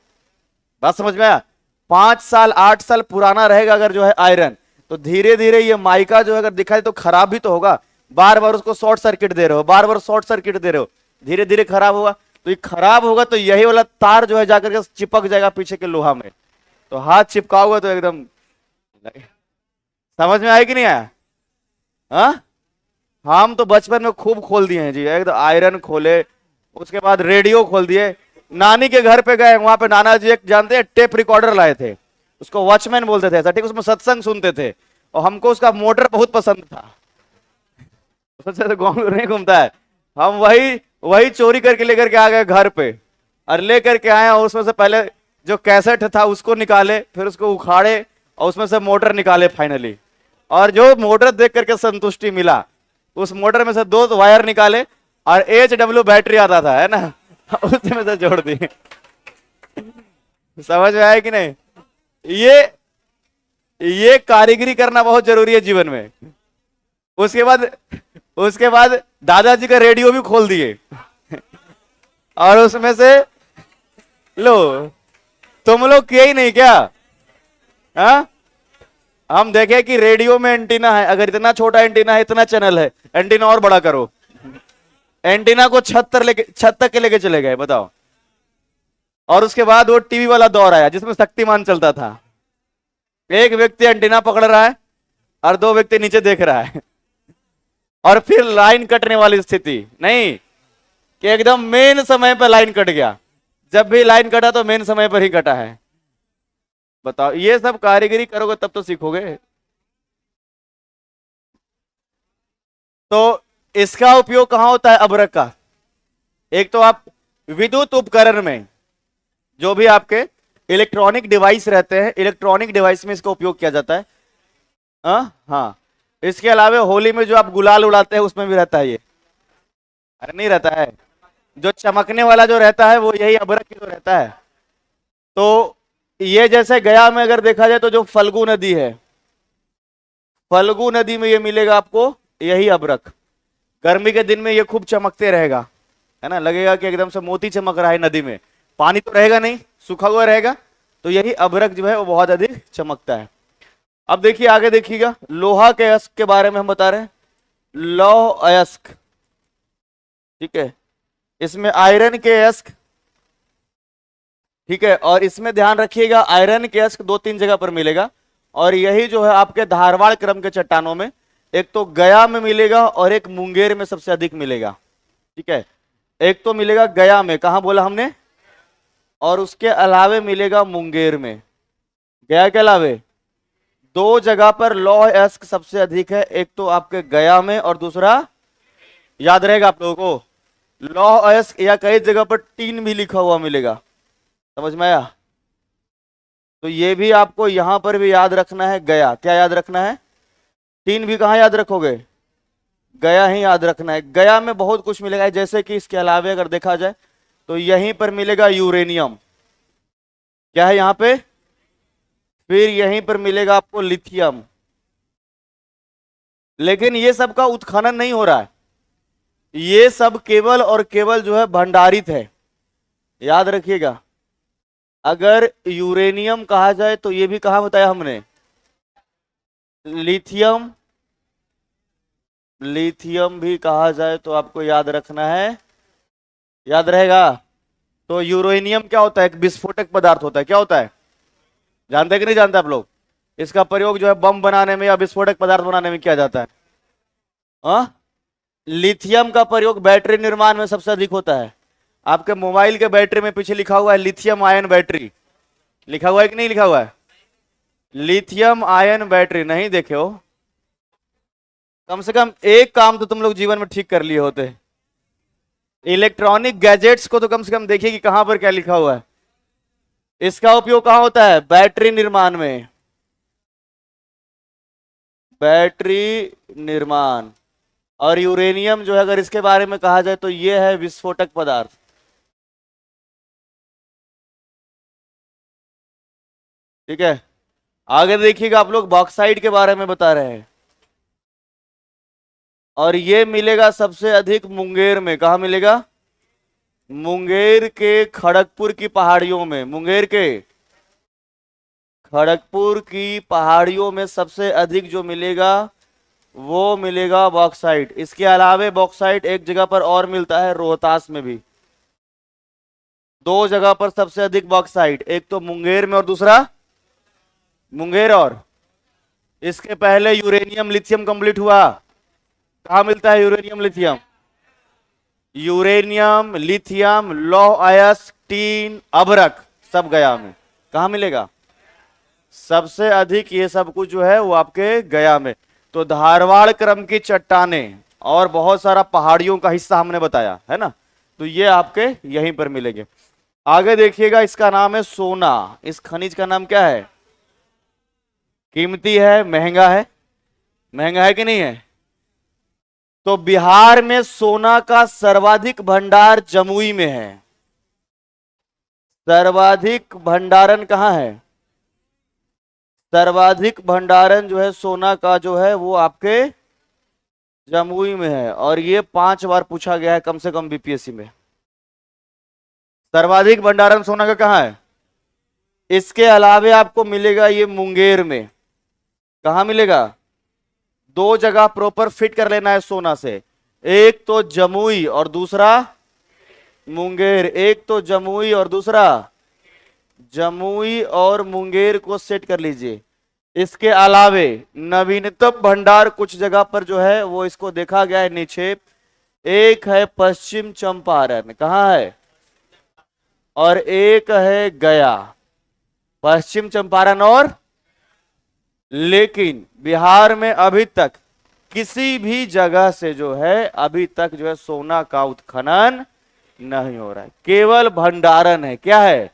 बात समझ में आया? 5 साल 8 साल पुराना रहेगा अगर जो है आयरन, तो धीरे धीरे ये माइका जो है अगर दिखाई तो खराब भी तो होगा। बार बार उसको शॉर्ट सर्किट दे रहे हो, बार बार शॉर्ट सर्किट दे रहे हो, धीरे धीरे खराब होगा। तो ये खराब होगा तो यही वाला तार जो है जाकर के चिपक जाएगा पीछे के लोहा में, तो हाथ चिपकाओगे तो एकदम। समझ में आया कि नहीं आया? हाँ, हम तो बचपन में खूब खोल दिए हैं जी, एकदम आयरन खोले, उसके बाद रेडियो खोल दिए। नानी के घर पे गए, वहां पे नाना जी एक जानते हैं टेप रिकॉर्डर लाए थे, उसको वॉचमैन बोलते थे ऐसा, ठीक, उसमें सत्संग सुनते थे और हमको उसका मोटर बहुत पसंद था। उससे तो गाँव नहीं घूमता है, हम वही वही चोरी करके लेकर के आ गए घर पे और लेकर के आए, और उसमें से पहले जो कैसेट था उसको निकाले, फिर उसको उखाड़े और उसमें से मोटर निकाले फाइनली। और जो मोटर देख करके संतुष्टि मिला, उस मोटर में से 2 वायर निकाले और HW बैटरी आता था, है ना, उसमें से जोड़ दिए। समझ में आया कि नहीं? ये कारीगरी करना बहुत जरूरी है जीवन में। उसके बाद दादाजी का रेडियो भी खोल दिए और उसमें से लो, तुम लोग किए ही नहीं क्या? हाँ, हम देखे कि रेडियो में एंटीना है, अगर इतना छोटा एंटीना है, इतना चैनल है, एंटीना और बड़ा करो, एंटीना को छत तक के लेके चले गए, बताओ। और उसके बाद वो टीवी वाला दौर आया जिसमें शक्तिमान चलता था, एक व्यक्ति एंटीना पकड़ रहा है और 2 व्यक्ति नीचे देख रहा है। और फिर लाइन कटने वाली स्थिति नहीं कि एकदम मेन समय पर लाइन कट गया, जब भी लाइन कटा तो मेन समय पर ही कटा है। बताओ, ये सब कारीगरी करोगे तब तो सीखोगे। तो इसका उपयोग कहां होता है अभ्रक का? एक तो आप विद्युत उपकरण में, जो भी आपके इलेक्ट्रॉनिक डिवाइस रहते हैं, इलेक्ट्रॉनिक डिवाइस में इसका उपयोग किया जाता है। हाँ, इसके अलावा होली में जो आप गुलाल उड़ाते हैं उसमें भी रहता है ये, अरे नहीं रहता है, जो चमकने वाला जो रहता है वो यही अभ्रक ही तो रहता है। तो ये जैसे गया में अगर देखा जाए तो जो फल्गु नदी है, फल्गु नदी में ये मिलेगा आपको यही अभ्रक। गर्मी के दिन में ये खूब चमकते रहेगा, है ना, लगेगा कि एकदम से मोती चमक रहा है नदी में, पानी तो रहेगा नहीं, सूखा हुआ रहेगा, तो यही अभ्रक जो है वो बहुत अधिक चमकता है। अब देखिए आगे देखिएगा, लोहा के अयस्क के बारे में हम बता रहे हैं, लौह अयस्क, ठीक है, इसमें आयरन के अयस्क, ठीक है, और इसमें ध्यान रखिएगा आयरन के अयस्क 2-3 जगह पर मिलेगा, और यही जो है आपके धारवाड़ क्रम के चट्टानों में, एक तो गया में मिलेगा और एक मुंगेर में सबसे अधिक मिलेगा, ठीक है। एक तो मिलेगा गया में, कहां बोला हमने, और उसके अलावे मिलेगा मुंगेर में। गया के अलावे 2 जगह पर लौह अयस्क सबसे अधिक है, एक तो आपके गया में और दूसरा याद रहेगा आप लोगों को, लौह अयस्क या कई जगह पर टीन भी लिखा हुआ मिलेगा। समझ में आया? तो ये भी आपको यहां पर भी याद रखना है, गया क्या याद रखना है, टीन भी कहां याद रखोगे, गया ही याद रखना है। गया में बहुत कुछ मिलेगा, जैसे कि इसके अलावे अगर देखा जाए तो यहीं पर मिलेगा यूरेनियम, क्या है यहां पे, फिर यहीं पर मिलेगा आपको लिथियम। लेकिन ये सब का उत्खनन नहीं हो रहा है, ये सब केवल और केवल जो है भंडारित है। याद रखिएगा, अगर यूरेनियम कहा जाए तो ये भी कहा बताया हमने, लिथियम लिथियम भी कहा जाए तो आपको याद रखना है, याद रहेगा। तो यूरेनियम क्या होता है? एक विस्फोटक पदार्थ होता है। क्या होता है? जानते हैं कि नहीं जानते आप लोग? इसका प्रयोग जो है बम बनाने में या विस्फोटक पदार्थ बनाने में किया जाता है। हाँ, लिथियम का प्रयोग बैटरी निर्माण में सबसे अधिक होता है। आपके मोबाइल के बैटरी में पीछे लिखा हुआ है लिथियम आयन बैटरी, लिखा हुआ है कि नहीं लिखा हुआ है? लिथियम आयन बैटरी नहीं देखे हो? कम से कम एक काम तो तुम लोग जीवन में ठीक कर लिए होते। इलेक्ट्रॉनिक गैजेट्स को तो कम से कम देखिए कि कहां पर क्या लिखा हुआ है। इसका उपयोग कहां होता है? बैटरी निर्माण में, बैटरी निर्माण। और यूरेनियम जो है अगर इसके बारे में कहा जाए तो यह है विस्फोटक पदार्थ। ठीक है, आगे देखिएगा आप लोग बॉक्साइट के बारे में बता रहे हैं। और ये मिलेगा सबसे अधिक मुंगेर में। कहा मिलेगा? मुंगेर के खड़गपुर की पहाड़ियों में। मुंगेर के खड़गपुर की पहाड़ियों में सबसे अधिक जो मिलेगा वो मिलेगा बॉक्साइट। इसके अलावे बॉक्साइट एक जगह पर और मिलता है, रोहतास में भी। दो जगह पर सबसे अधिक बॉक्साइट, एक तो मुंगेर में और दूसरा मुंगेर। और इसके पहले यूरेनियम लिथियम कंप्लीट हुआ। कहां मिलता है यूरेनियम लिथियम? यूरेनियम लिथियम लौह अयस्क टीन अभ्रक सब गया में। कहां मिलेगा? सबसे अधिक ये सब कुछ जो है वो आपके गया में। तो धारवाड़ क्रम की चट्टानें और बहुत सारा पहाड़ियों का हिस्सा हमने बताया है ना, तो ये आपके यहीं पर मिलेंगे। आगे देखिएगा, इसका नाम है सोना। इस खनिज का नाम क्या है? कीमती है, महंगा है। महंगा है कि नहीं है? तो बिहार में सोना का सर्वाधिक भंडार जमुई में है। सर्वाधिक भंडारण कहां है? सर्वाधिक भंडारण जो है सोना का जो है वो आपके जमुई में है। और ये 5 बार पूछा गया है कम से कम बीपीएससी में। सर्वाधिक भंडारण सोना का कहां है? इसके अलावे आपको मिलेगा ये मुंगेर में। कहां मिलेगा? दो जगह प्रॉपर फिट कर लेना है सोना से, एक तो जमुई और दूसरा मुंगेर। एक तो जमुई और दूसरा जमुई और मुंगेर को सेट कर लीजिए। इसके अलावे नवीनतम भंडार कुछ जगह पर जो है वो इसको देखा गया है निक्षेप। एक है पश्चिम चंपारण, कहां है? और एक है गया। पश्चिम चंपारण और, लेकिन बिहार में अभी तक किसी भी जगह से जो है अभी तक जो है सोना का उत्खनन नहीं हो रहा है, केवल भंडारण है। क्या है?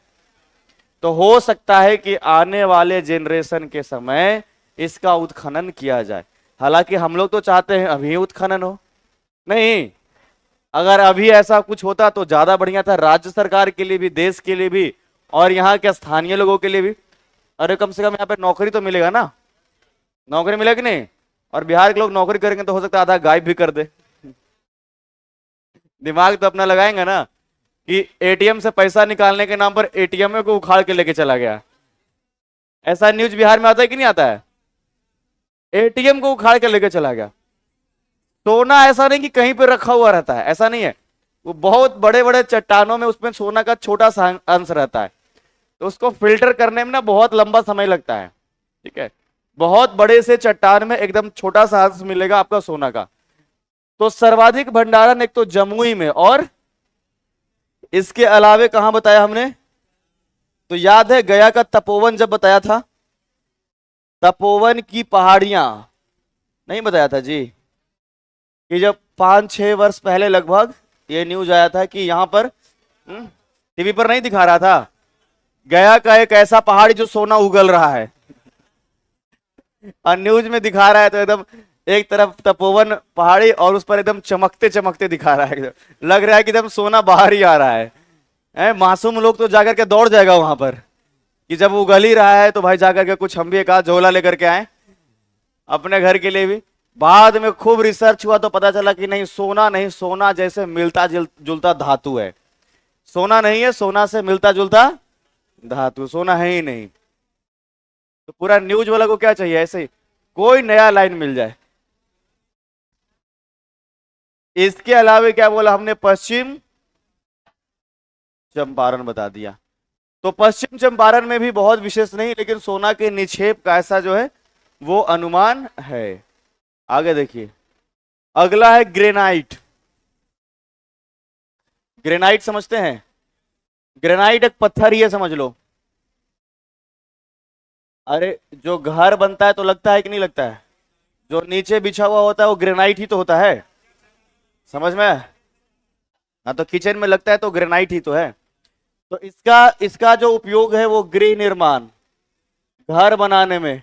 तो हो सकता है कि आने वाले जनरेशन के समय इसका उत्खनन किया जाए। हालांकि हम लोग तो चाहते हैं अभी उत्खनन हो। नहीं, अगर अभी ऐसा कुछ होता तो ज्यादा बढ़िया था, राज्य सरकार के लिए भी, देश के लिए भी, और यहाँ के स्थानीय लोगों के लिए भी। अरे कम से कम यहाँ पे नौकरी तो मिलेगा ना। नौकरी मिलेगी नहीं? और बिहार के लोग नौकरी करेंगे तो हो सकता है आधा गायब भी कर दे। दिमाग तो अपना लगाएंगे ना कि एटीएम से पैसा निकालने के नाम पर एटीएम को उखाड़ के लेके चला गया। ऐसा न्यूज बिहार में आता है कि नहीं आता है? एटीएम को उखाड़ के लेके चला गया। सोना ऐसा नहीं कि कहीं पे रखा हुआ रहता है, ऐसा नहीं है। वो बहुत बड़े बड़े चट्टानों में उसमें सोना का छोटा सा अंश रहता है, तो उसको फिल्टर करने में ना बहुत लंबा समय लगता है। ठीक है, बहुत बड़े से चट्टान में एकदम छोटा सा अंश मिलेगा आपका सोना का। तो सर्वाधिक भंडारण एक तो जमुई में, और इसके अलावे कहां बताया हमने? तो याद है गया का तपोवन जब बताया था, तपोवन की पहाड़ियां नहीं बताया था जी? कि जब 5-6 वर्ष पहले लगभग ये न्यूज आया था कि यहां पर टीवी पर नहीं दिखा रहा था, गया का एक ऐसा पहाड़ी जो सोना उगल रहा है, और न्यूज में दिखा रहा है तो एकदम एक तरफ तपोवन पहाड़ी और उस पर एकदम चमकते चमकते दिखा रहा है, एकदम लग रहा है कि एकदम सोना बाहर ही आ रहा है। मासूम लोग तो जाकर के दौड़ जाएगा वहां पर कि जब उगल ही रहा है तो भाई जाकर के कुछ हम भी एक आध झोला लेकर के आए अपने घर के लिए भी। बाद में खूब रिसर्च हुआ तो पता चला कि नहीं, सोना नहीं, सोना जैसे मिलता जुलता धातु है। सोना नहीं है, सोना से मिलता जुलता धातु, सोना है ही नहीं। तो पूरा न्यूज वाला को क्या चाहिए? ऐसे ही कोई नया लाइन मिल जाए। इसके अलावा क्या बोला हमने? पश्चिम चंपारण बता दिया। तो पश्चिम चंपारण में भी बहुत विशेष नहीं, लेकिन सोना के निक्षेप का ऐसा जो है वो अनुमान है। आगे देखिए, अगला है ग्रेनाइट। ग्रेनाइट समझते हैं? ग्रेनाइट एक पत्थर ही है, समझ लो। अरे जो घर बनता है तो लगता है कि नहीं लगता है? जो नीचे बिछा हुआ होता है वो ग्रेनाइट ही तो होता है, समझ में? हाँ, तो किचन में लगता है तो ग्रेनाइट ही तो है। तो इसका इसका जो उपयोग है वो गृह निर्माण, घर बनाने में।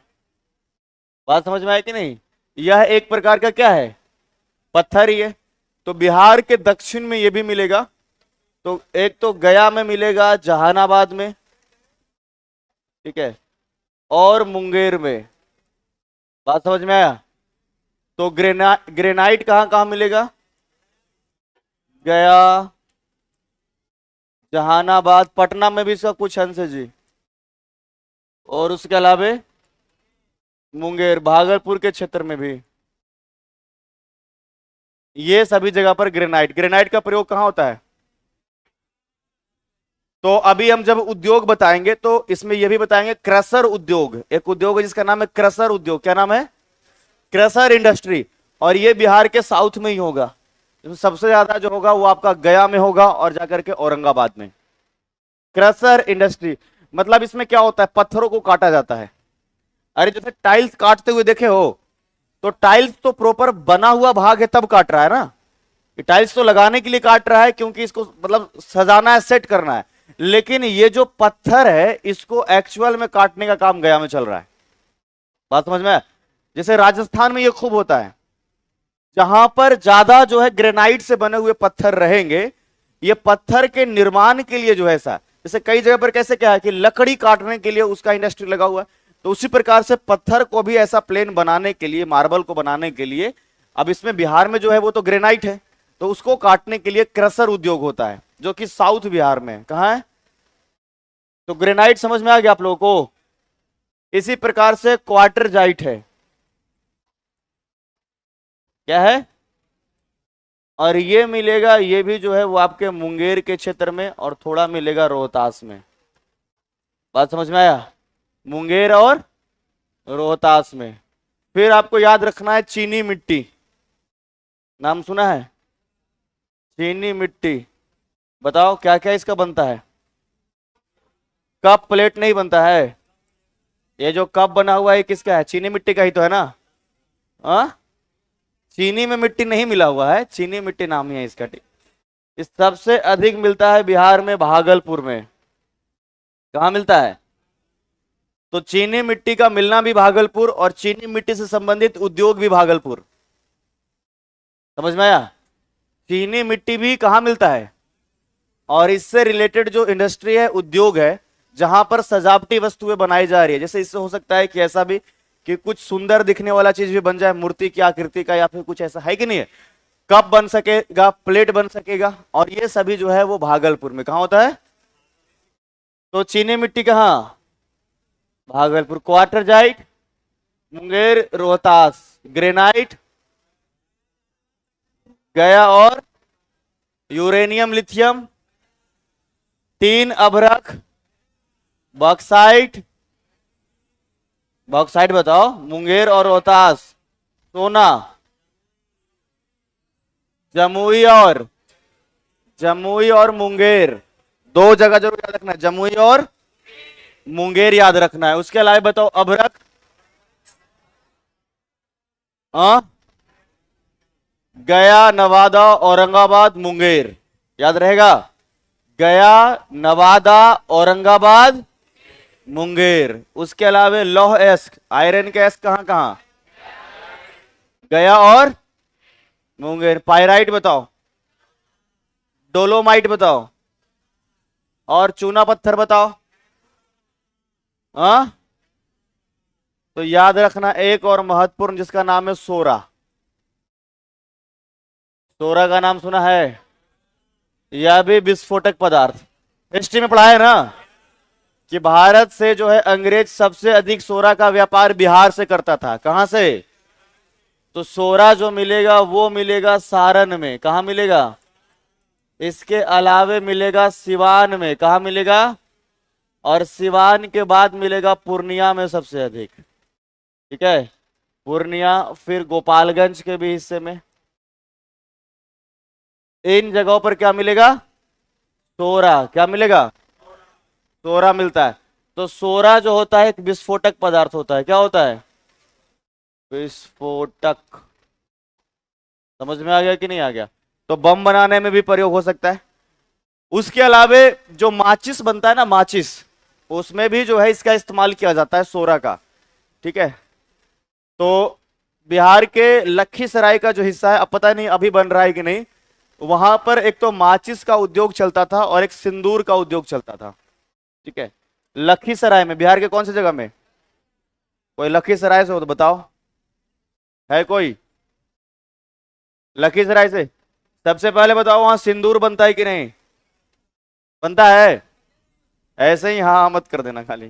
बात समझ में आया कि नहीं? यह एक प्रकार का क्या है? पत्थर ही है। तो बिहार के दक्षिण में ये भी मिलेगा। तो एक तो गया में मिलेगा, जहानाबाद में, ठीक है, और मुंगेर में। बात समझ में आया? तो ग्रेनाइट कहां कहां मिलेगा? गया, जहानाबाद, पटना में भी इसका कुछ अंश है जी, और उसके अलावा मुंगेर, भागलपुर के क्षेत्र में भी। ये सभी जगह पर ग्रेनाइट। ग्रेनाइट का प्रयोग कहां होता है? तो अभी हम जब उद्योग बताएंगे तो इसमें यह भी बताएंगे, क्रशर उद्योग। एक उद्योग है जिसका नाम है क्रशर उद्योग। क्या नाम है? Crusher industry. और ये बिहार के साउथ में ही होगा। सबसे ज्यादा जो होगा वो आपका गया में होगा और जाकर के औरंगाबाद में। क्रशर इंडस्ट्री मतलब इसमें क्या होता है? पत्थरों को काटा जाता है। अरे जैसे टाइल्स काटते हुए देखे हो, तो टाइल्स तो प्रॉपर बना हुआ भाग है तब काट रहा है ना। टाइल्स तो लगाने के लिए काट रहा है, क्योंकि इसको मतलब सजाना है, सेट करना है। लेकिन ये जो पत्थर है इसको एक्चुअल में काटने का काम गया में चल रहा है। बात समझ में? जैसे राजस्थान में ये खूब होता है, जहां पर ज्यादा जो है ग्रेनाइट से बने हुए पत्थर रहेंगे, ये पत्थर के निर्माण के लिए जो है ऐसा, जैसे कई जगह पर कैसे क्या है कि लकड़ी काटने के लिए उसका इंडस्ट्री लगा हुआ है, तो उसी प्रकार से पत्थर को भी ऐसा प्लेन बनाने के लिए, मार्बल को बनाने के लिए, अब इसमें बिहार में जो है वो तो ग्रेनाइट है, तो उसको काटने के लिए क्रशर उद्योग होता है, जो कि साउथ बिहार में। कहां है? तो ग्रेनाइट समझ में आ गया आप लोगों को? इसी प्रकार से क्वार्टरजाइट है। क्या है? और ये मिलेगा, ये भी जो है वो आपके मुंगेर के क्षेत्र में, और थोड़ा मिलेगा रोहतास में। बात समझ में आया? मुंगेर और रोहतास में। फिर आपको याद रखना है चीनी मिट्टी। नाम सुना है? चीनी मिट्टी। बताओ क्या क्या इसका बनता है? कप प्लेट नहीं बनता है। ये जो कप बना हुआ है किसका है? चीनी मिट्टी का ही तो है ना। हाँ, चीनी में मिट्टी नहीं मिला हुआ है, चीनी मिट्टी नाम ही है इसका। इस सबसे अधिक मिलता है बिहार में, भागलपुर में। कहाँ मिलता है? तो चीनी मिट्टी का मिलना भी भागलपुर, और चीनी मिट्टी से संबंधित उद्योग भी भागलपुर। समझ में आया? चीनी मिट्टी भी कहाँ मिलता है, और इससे रिलेटेड जो इंडस्ट्री है, उद्योग है, जहां पर सजावटी वस्तुएं बनाई जा रही है। जैसे इससे हो सकता है कि ऐसा भी कि कुछ सुंदर दिखने वाला चीज भी बन जाए, मूर्ति की आकृति का, या फिर कुछ ऐसा है कि नहीं है। कप बन सकेगा, प्लेट बन सकेगा, और ये सभी जो है वो भागलपुर में। कहां होता है? तो चीनी मिट्टी कहां? भागलपुर। क्वार्टरजाइट मुंगेर रोहतास, ग्रेनाइट गया, और यूरेनियम लिथियम, तीन अभ्रक, बॉक्साइट। बॉक्साइट बताओ, मुंगेर और रोहतास। सोना, जमुई और मुंगेर, दो जगह जरूर याद रखना है, जमुई और मुंगेर याद रखना है। उसके अलावा बताओ अभ्रक। हाँ, गया, नवादा, औरंगाबाद, मुंगेर, याद रहेगा। गया, नवादा, औरंगाबाद, मुंगेर। उसके अलावा लौह एस्क, आयरन के एस्क कहां कहां? गया और मुंगेर। पायराइट बताओ, डोलोमाइट बताओ, और चूना पत्थर बताओ। हाँ, तो याद रखना एक और महत्वपूर्ण, जिसका नाम है सोरा। सोरा का नाम सुना है? यह भी विस्फोटक पदार्थ। हिस्ट्री में पढ़ा है ना कि भारत से जो है अंग्रेज सबसे अधिक सोरा का व्यापार बिहार से करता था। कहां से? तो सोरा जो मिलेगा वो मिलेगा सारण में। कहा मिलेगा? इसके अलावे मिलेगा सिवान में। कहा मिलेगा? और सिवान के बाद मिलेगा पूर्णिया में सबसे अधिक। ठीक है, पूर्णिया, फिर गोपालगंज के भी हिस्से में। इन जगहों पर क्या मिलेगा? सोरा। क्या मिलेगा? सोरा मिलता है। तो सोरा जो होता है एक विस्फोटक पदार्थ होता है। क्या होता है? विस्फोटक। समझ में आ गया कि नहीं आ गया? तो बम बनाने में भी प्रयोग हो सकता है। उसके अलावे जो माचिस बनता है ना, माचिस, उसमें भी जो है इसका इस्तेमाल किया जाता है, सोरा का। ठीक है, तो बिहार के लखीसराय का जो हिस्सा है, अब पता नहीं अभी बन रहा है कि नहीं, वहां पर एक तो माचिस का उद्योग चलता था और एक सिंदूर का उद्योग चलता था। ठीक है, लखीसराय में। बिहार के कौन सी जगह में? कोई लखीसराय से हो तो बताओ, है कोई लखीसराय से? सबसे पहले बताओ वहां सिंदूर बनता है कि नहीं बनता है? ऐसे ही हाँ मत कर देना खाली।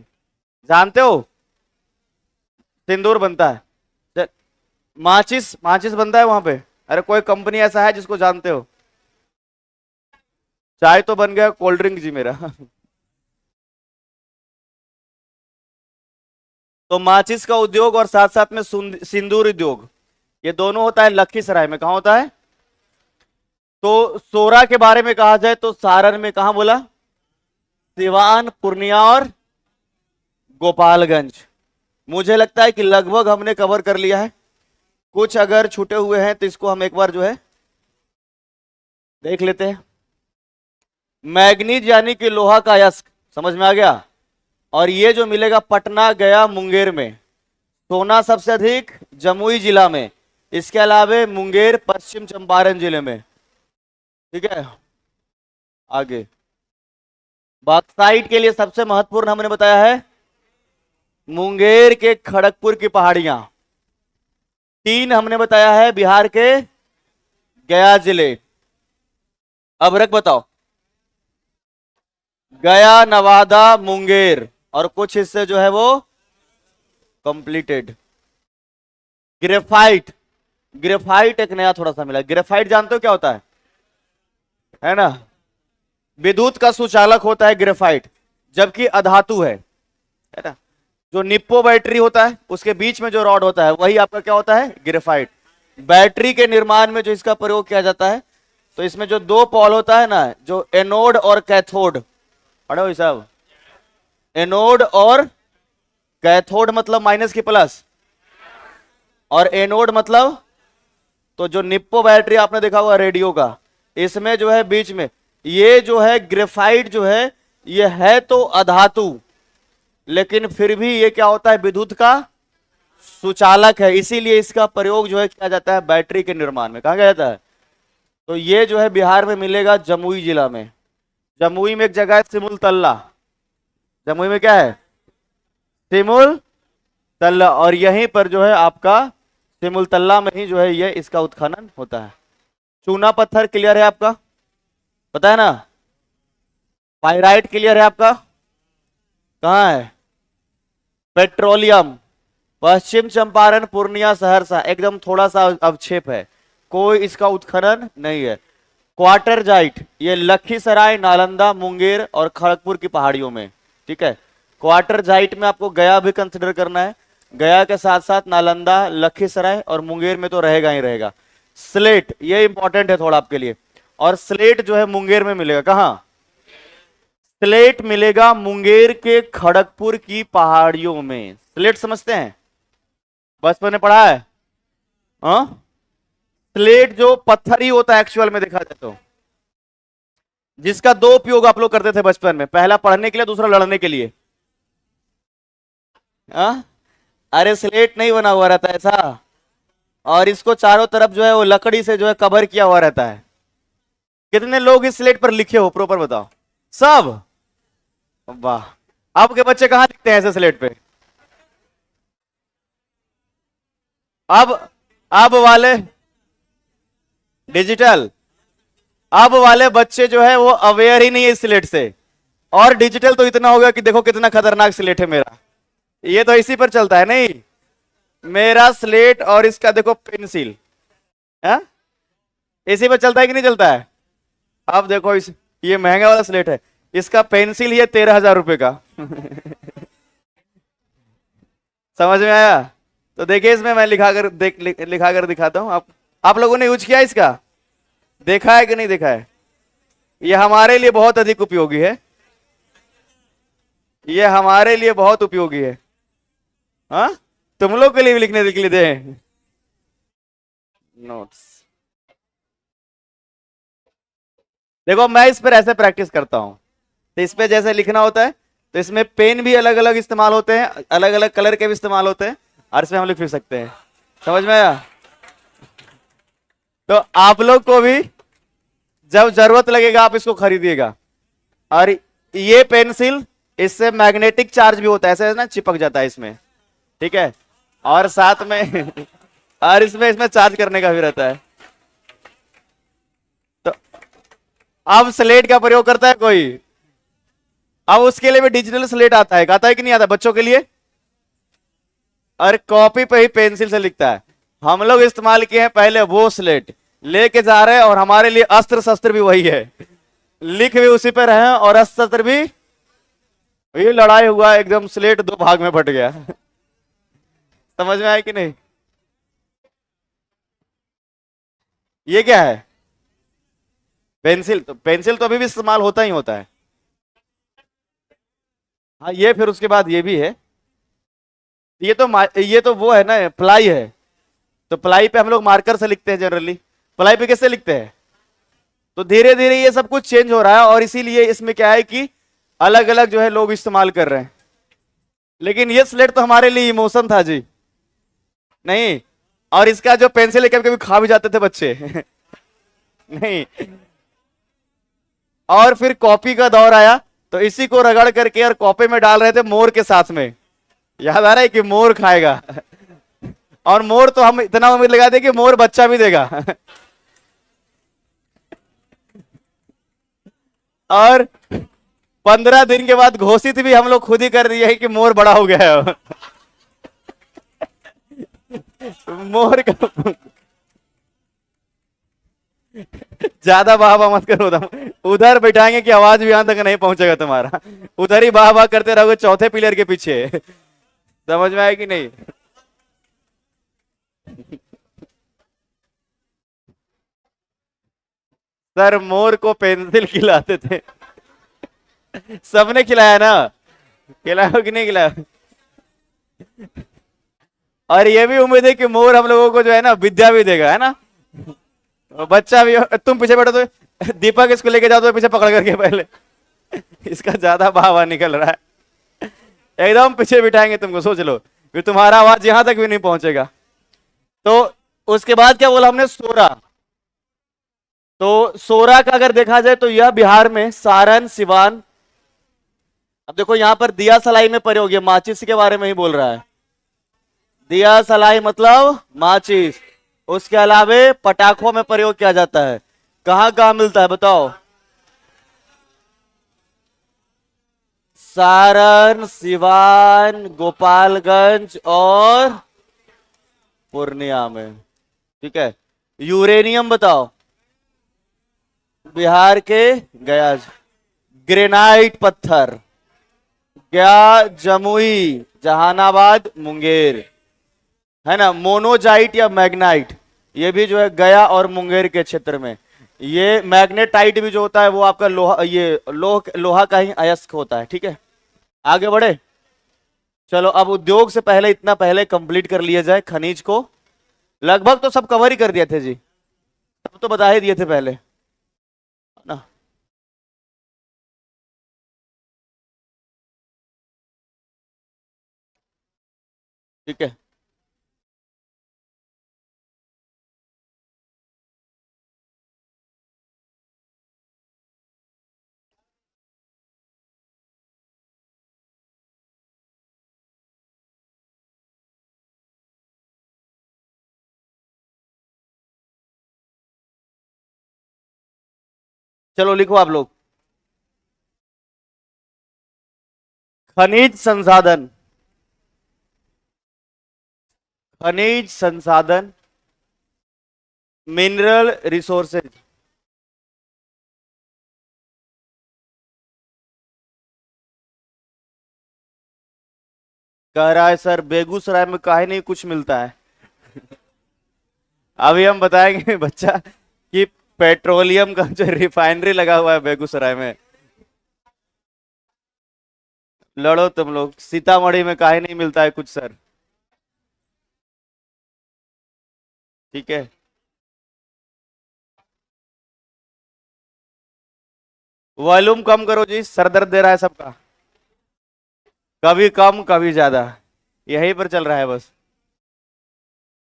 जानते हो सिंदूर बनता है। माचिस, माचिस बनता है वहां पे। अरे कोई कंपनी ऐसा है जिसको जानते हो? चाय तो बन गया, कोल्ड ड्रिंक जी मेरा। तो माचिस का उद्योग और साथ साथ में सिंदूर उद्योग, ये दोनों होता है लखीसराय में। कहा होता है? तो सोरा के बारे में कहा जाए तो सारण में, कहा बोला? सिवान, पूर्णिया और गोपालगंज। मुझे लगता है कि लगभग हमने कवर कर लिया है। कुछ अगर छूटे हुए हैं तो इसको हम एक बार जो है देख लेते हैं। मैग्नीज यानी कि लोहा का अयस्क, समझ में आ गया? और ये जो मिलेगा पटना, गया, मुंगेर में। सोना सबसे अधिक जमुई जिला में। इसके अलावे मुंगेर, पश्चिम चंपारण जिले में। ठीक है, आगे बॉक्साइट के लिए सबसे महत्वपूर्ण हमने बताया है मुंगेर के खड़गपुर की पहाड़ियां। 3 हमने बताया है बिहार के गया जिले। अब रख बताओ, गया, नवादा, मुंगेर और कुछ हिस्से जो है वो कंप्लीटेड। ग्रेफाइट, ग्रेफाइट एक नया थोड़ा सा मिला। ग्रेफाइट जानते हो क्या होता है ना? विद्युत का सुचालक होता है ग्रेफाइट, जबकि अधातु है ना? जो निप्पो बैटरी होता है उसके बीच में जो रॉड होता है वही आपका क्या होता है? ग्रेफाइट। बैटरी के निर्माण में जो इसका प्रयोग किया जाता है, तो इसमें जो 2 पॉल होता है ना, जो एनोड और कैथोड, पढ़ो ये सब। एनोड और कैथोड मतलब माइनस की प्लस, और एनोड मतलब, तो जो निप्पो बैटरी आपने देखा हुआ रेडियो का, इसमें जो है बीच में ये जो है ग्रेफाइट जो है, ये है तो अधातु, लेकिन फिर भी ये क्या होता है? विद्युत का सुचालक है। इसीलिए इसका प्रयोग जो है किया जाता है बैटरी के निर्माण में। कहा गया जाता है? तो ये जो है बिहार में मिलेगा जमुई जिला में। जमुई में एक जगह है सिमुल तल्ला। जमुई में क्या है? सिमुल तल्ला। और यहीं पर जो है आपका सिमुल तल्ला में ही जो है ये इसका उत्खनन होता है। चूना पत्थर क्लियर है आपका? पता है ना? पाइराइट क्लियर है आपका? कहां है? पेट्रोलियम, पश्चिम चंपारण, पूर्णिया, सहरसा। एकदम थोड़ा सा अवक्षेप है, कोई इसका उत्खनन नहीं है। क्वार्टरजाइट, ये लखीसराय, नालंदा, मुंगेर और खड़गपुर की पहाड़ियों में। ठीक है, क्वार्टरजाइट में आपको गया भी कंसिडर करना है। गया के साथ साथ नालंदा, लखीसराय और मुंगेर में तो रहेगा ही रहेगा। स्लेट, ये इंपॉर्टेंट है थोड़ा आपके लिए। और स्लेट जो है मुंगेर में मिलेगा। कहां? स्लेट मिलेगा मुंगेर के खड़गपुर की पहाड़ियों में। स्लेट समझते हैं? बचपन में पढ़ा है? हाँ, स्लेट जो पत्थर ही होता है एक्चुअल में देखा जाए तो, जिसका 2 उपयोग आप लोग करते थे बचपन में, पहला पढ़ने के लिए, दूसरा लड़ने के लिए। हाँ, अरे स्लेट नहीं बना हुआ रहता ऐसा, और इसको चारों तरफ जो है वो लकड़ी से जो है कवर किया हुआ रहता है। कितने लोग इस स्लेट पर लिखे हो? प्रॉपर बताओ। सब? वाह, आपके बच्चे कहां लिखते हैं ऐसे स्लेट पे? अब वाले डिजिटल, अब वाले बच्चे जो है वो अवेयर ही नहीं है स्लेट से। और डिजिटल तो इतना होगा कि देखो कितना खतरनाक स्लेट है मेरा, ये तो इसी पर चलता है नहीं। मेरा स्लेट और इसका देखो पेंसिल है, इसी पे चलता है कि नहीं चलता है? अब देखो इस, ये महंगा वाला स्लेट है, इसका पेंसिल ही है 13,000 रुपए का। समझ में आया? तो देखिए इसमें मैं लिखा कर दिखाता हूं। आप लोगों ने यूज किया इसका, देखा है कि नहीं देखा है? ये हमारे लिए बहुत अधिक उपयोगी है, ये हमारे लिए बहुत उपयोगी है। हाँ, तुम लोग के लिए भी लिखने के लिए दे नोट्स। देखो मैं इस पर ऐसे प्रैक्टिस करता हूं, तो इस पे जैसे लिखना होता है, तो इसमें पेन भी अलग अलग इस्तेमाल होते हैं, अलग अलग कलर के भी इस्तेमाल होते हैं, और इसमें हम लिख फिर सकते हैं। समझ में आया? तो आप लोग को भी जब जरूरत लगेगा आप इसको खरीदिएगा। और ये पेंसिल, इससे मैग्नेटिक चार्ज भी होता है, ऐसे ना चिपक जाता है इसमें, ठीक है? और साथ में और इसमें चार्ज करने का भी रहता है। तो अब स्लेट का प्रयोग करता है कोई? अब उसके लिए भी डिजिटल स्लेट आता है कि नहीं आता बच्चों के लिए? और कॉपी पे ही पेंसिल से लिखता है। हम लोग इस्तेमाल किए हैं पहले वो स्लेट, लेके जा रहे हैं, और हमारे लिए अस्त्र शस्त्र भी वही है, लिख भी उसी पे रहे और अस्त्र शस्त्र भी। ये लड़ाई हुआ एकदम, स्लेट दो भाग में बट गया। समझ में आया कि नहीं? ये क्या है? पेंसिल। तो पेंसिल तो अभी भी इस्तेमाल होता ही होता है। हाँ, ये फिर उसके बाद ये भी है, ये तो वो है ना, प्लाई है। तो प्लाई पे हम लोग मार्कर से लिखते हैं जनरली, प्लाई पे कैसे लिखते हैं? तो धीरे धीरे ये सब कुछ चेंज हो रहा है, और इसीलिए इसमें क्या है कि अलग अलग जो है लोग इस्तेमाल कर रहे हैं। लेकिन ये स्लेट तो हमारे लिए इमोशन था जी, नहीं? और इसका जो पेंसिल है कभी कभी खा भी जाते थे बच्चे। नहीं। और फिर कॉपी का दौर आया, तो इसी को रगड़ करके और कॉपी में डाल रहे थे मोर के साथ में। याद आ रहा है कि मोर खाएगा? और मोर तो हम इतना उम्मीद लगा दे कि मोर बच्चा भी देगा। और 15 दिन के बाद घोषित भी हम लोग खुद ही कर दिए है कि मोर बड़ा हो गया है। मोर का ज्यादा वाह वाह मत करो, उधर बैठाएंगे कि आवाज भी यहां तक नहीं पहुंचेगा तुम्हारा, उधर ही वाह वाह करते रहोगे चौथे पिलर के पीछे। समझ में आया कि नहीं? सर मोर को पेंसिल खिलाते थे। सबने खिलाया ना? खिलाया कि नहीं खिलाया? और ये भी उम्मीद है कि मोर हम लोगों को जो है ना विद्या भी देगा, है ना? बच्चा भी। तुम पीछे बैठो तो दीपक इसको लेके जाओ तो पीछे पकड़ करके पहले, इसका ज्यादा बहावा निकल रहा है, एकदम पीछे बिठाएंगे तुमको, सोच लो कि तुम्हारा आवाज यहां तक भी नहीं पहुंचेगा। तो उसके बाद क्या बोला हमने? सोरा। तो सोरा का अगर देखा जाए तो यह बिहार में सारण, सिवान। अब देखो यहां पर दिया सलाई में प्रयोग, है माचिस के बारे में ही बोल रहा है। दिया सलाई मतलब माचिस। उसके अलावे पटाखों में प्रयोग किया जाता है। कहां कहां मिलता है बताओ? सारण, सिवान, गोपालगंज और पूर्णिया में, ठीक है। यूरेनियम बताओ? बिहार के गया। ग्रेनाइट पत्थर, गया, जमुई, जहानाबाद, मुंगेर, है ना। मोनोजाइट या मैग्नाइट, ये भी जो है गया और मुंगेर के क्षेत्र में। ये मैग्नेटाइट भी जो होता है वो आपका लोहा, ये लोहा का ही अयस्क होता है, ठीक है। आगे बढ़े, चलो अब उद्योग से पहले इतना पहले कंप्लीट कर लिया जाए। खनिज को लगभग तो सब कवर ही कर दिए थे जी, सब तो बता ही दिए थे पहले, है ना। ठीक है, चलो लिखो आप लोग। खनिज संसाधन, खनिज संसाधन, मिनरल रिसोर्सेज। कह रहा है सर बेगूसराय में काहे नहीं कुछ मिलता है। अभी हम बताएंगे बच्चा कि पेट्रोलियम का जो रिफाइनरी लगा हुआ है बेगूसराय में। लड़ो तुम लोग, सीतामढ़ी में काहे नहीं मिलता है कुछ सर। ठीक है, वॉल्यूम कम करो जी, सर दर्द दे रहा है सबका। कभी कम कभी ज्यादा, यहीं पर चल रहा है बस।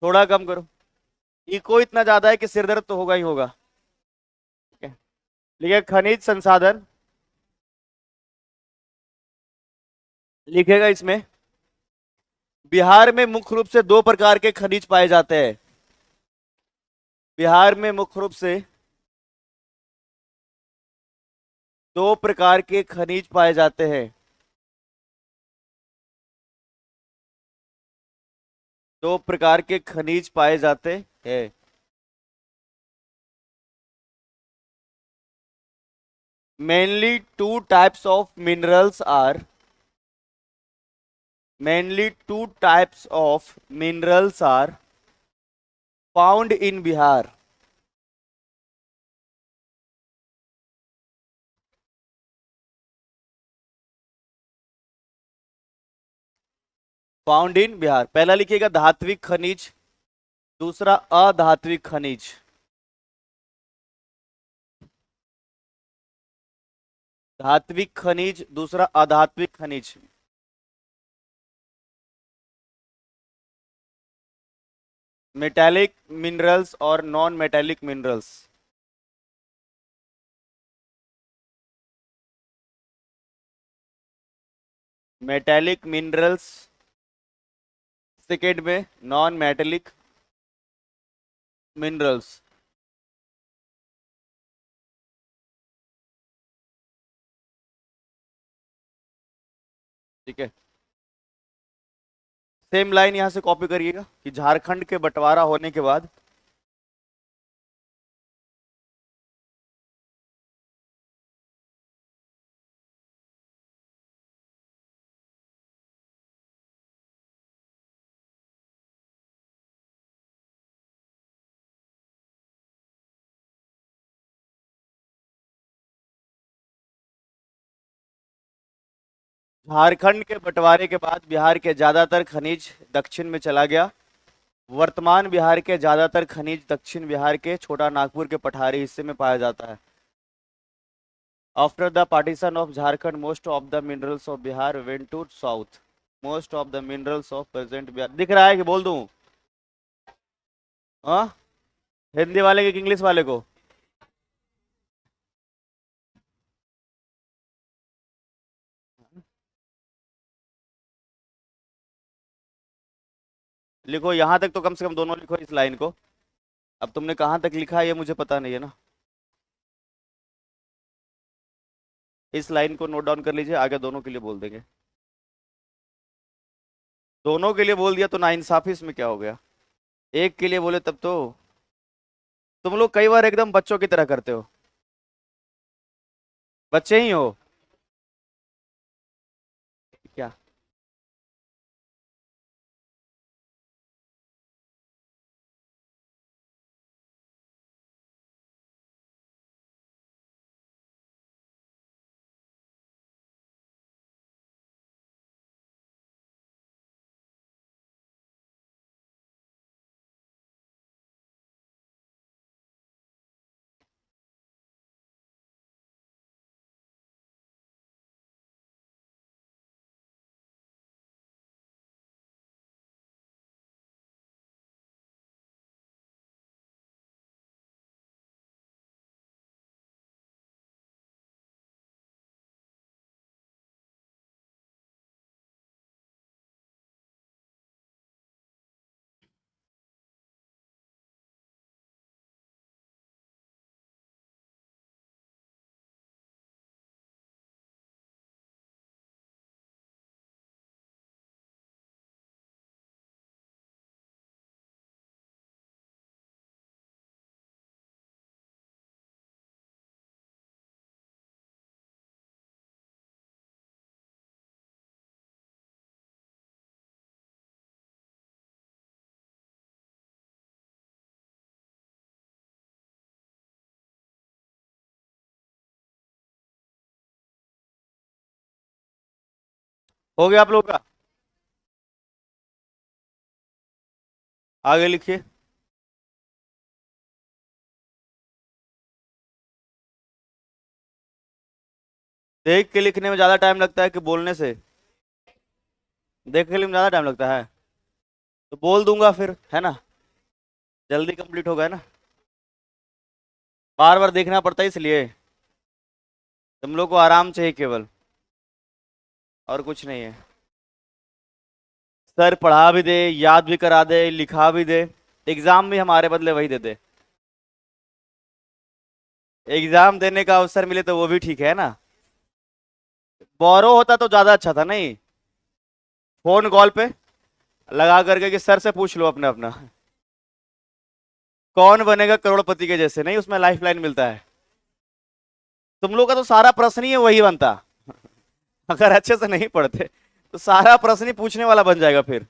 थोड़ा कम करो, इको इतना ज्यादा है कि सिर दर्द तो होगा ही होगा। ठीक है, लिखिए खनिज संसाधन, लिखेगा इसमें बिहार में मुख्य रूप से दो प्रकार के खनिज पाए जाते हैं। बिहार में मुख्य रूप से दो प्रकार के खनिज पाए जाते हैं। दो प्रकार के खनिज पाए जाते हैं। Mainly two types of minerals are mainly two types of minerals are found in Bihar. Found in Bihar, पहला लिखिएगा धात्विक खनिज, दूसरा अधात्विक खनिज। धात्विक खनिज, दूसरा अधात्विक खनिज। मेटेलिक मिनरल्स और non metallic minerals. Metallic minerals, second में नॉन मेटेलिक मिनरल्स। ठीक है, सेम लाइन यहां से कॉपी करिएगा कि झारखंड के बंटवारा होने के बाद झारखंड के बंटवारे के बाद बिहार के ज्यादातर खनिज दक्षिण में चला गया। वर्तमान बिहार के ज्यादातर खनिज दक्षिण बिहार के छोटा नागपुर के पठारी हिस्से में पाया जाता है। After the partition of Jharkhand most of the minerals of Bihar went to south. Most of the minerals of present Bihar, दिख रहा है कि बोल दूं? हाँ, हिंदी वाले के कि इंग्लिश वाले को? लिखो यहां तक तो कम से कम दोनों लिखो इस लाइन को। अब तुमने कहां तक लिखा है ये मुझे पता नहीं है ना। इस लाइन को नोट डाउन कर लीजिए, आगे दोनों के लिए बोल देंगे। दोनों के लिए बोल दिया तो नाइंसाफी इसमें क्या हो गया? एक के लिए बोले तब तो। तुम लोग कई बार एकदम बच्चों की तरह करते हो। बच्चे ही हो क्या? हो गया आप लोगों का? आगे लिखिए। देख के लिखने में ज्यादा टाइम लगता है कि बोलने से? देख के लिखने में ज्यादा टाइम लगता है तो बोल दूंगा फिर, है ना? जल्दी कंप्लीट होगा, है ना? बार बार देखना पड़ता है इसलिए। तुम लोग को आराम चाहिए केवल, और कुछ नहीं है। सर पढ़ा भी दे, याद भी करा दे, लिखा भी दे, एग्जाम भी हमारे बदले वही दे दे। एग्जाम देने का अवसर मिले तो वो भी ठीक है ना। बोरो होता तो ज्यादा अच्छा था नहीं? फोन कॉल पे लगा करके कि सर से पूछ लो अपना अपना कौन बनेगा करोड़पति के जैसे, नहीं उसमें लाइफ लाइन मिलता है। तुम लोग का तो सारा प्रश्न ही वही बनता अगर अच्छे से नहीं पढ़ते तो सारा प्रश्न ही पूछने वाला बन जाएगा फिर।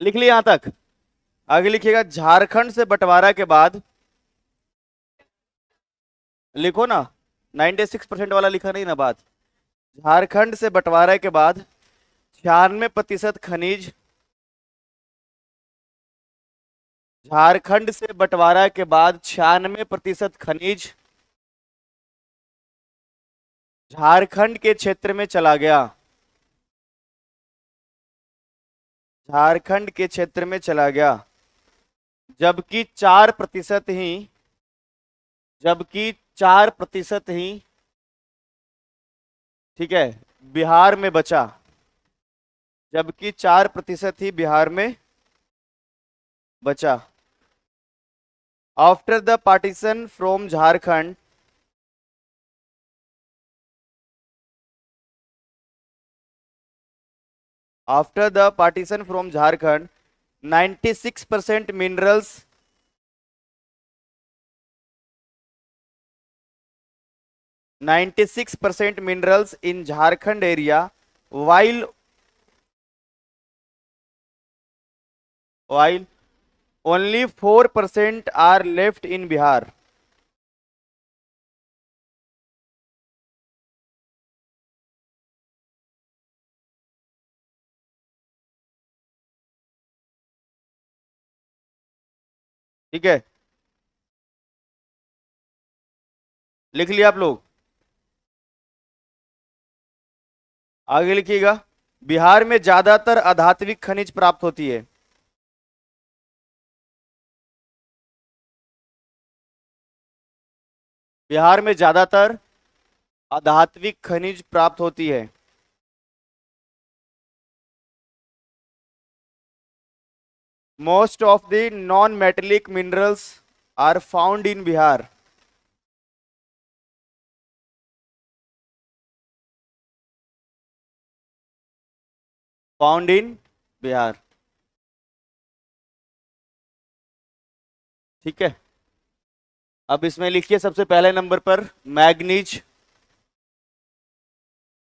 लिख लिया यहां तक? आगे लिखिएगा। झारखंड से बंटवारा के बाद, लिखो ना, 96% वाला लिखा नहीं ना बात। झारखंड से बंटवारे के बाद 96% खनिज, झारखंड से बंटवारा के बाद 96% खनिज झारखंड के क्षेत्र में चला गया। झारखंड के क्षेत्र में चला गया। जबकि 4% ही, जबकि 4% ही, ठीक है, बिहार में बचा। जबकि 4% ही बिहार में बचा। After the partition from Jharkhand, after the partition from Jharkhand 96% minerals, 96% minerals in Jharkhand area, while only 4% are left in Bihar. ठीक है, लिख लिया आप लोग? आगे लिखिएगा। बिहार में ज्यादातर अधात्विक खनिज प्राप्त होती है। बिहार में ज्यादातर अधात्विक खनिज प्राप्त होती है। Most of the non metallic minerals are found in Bihar. Found in Bihar. ठीक है, अब इसमें लिखिए सबसे पहले नंबर पर मैग्नीज।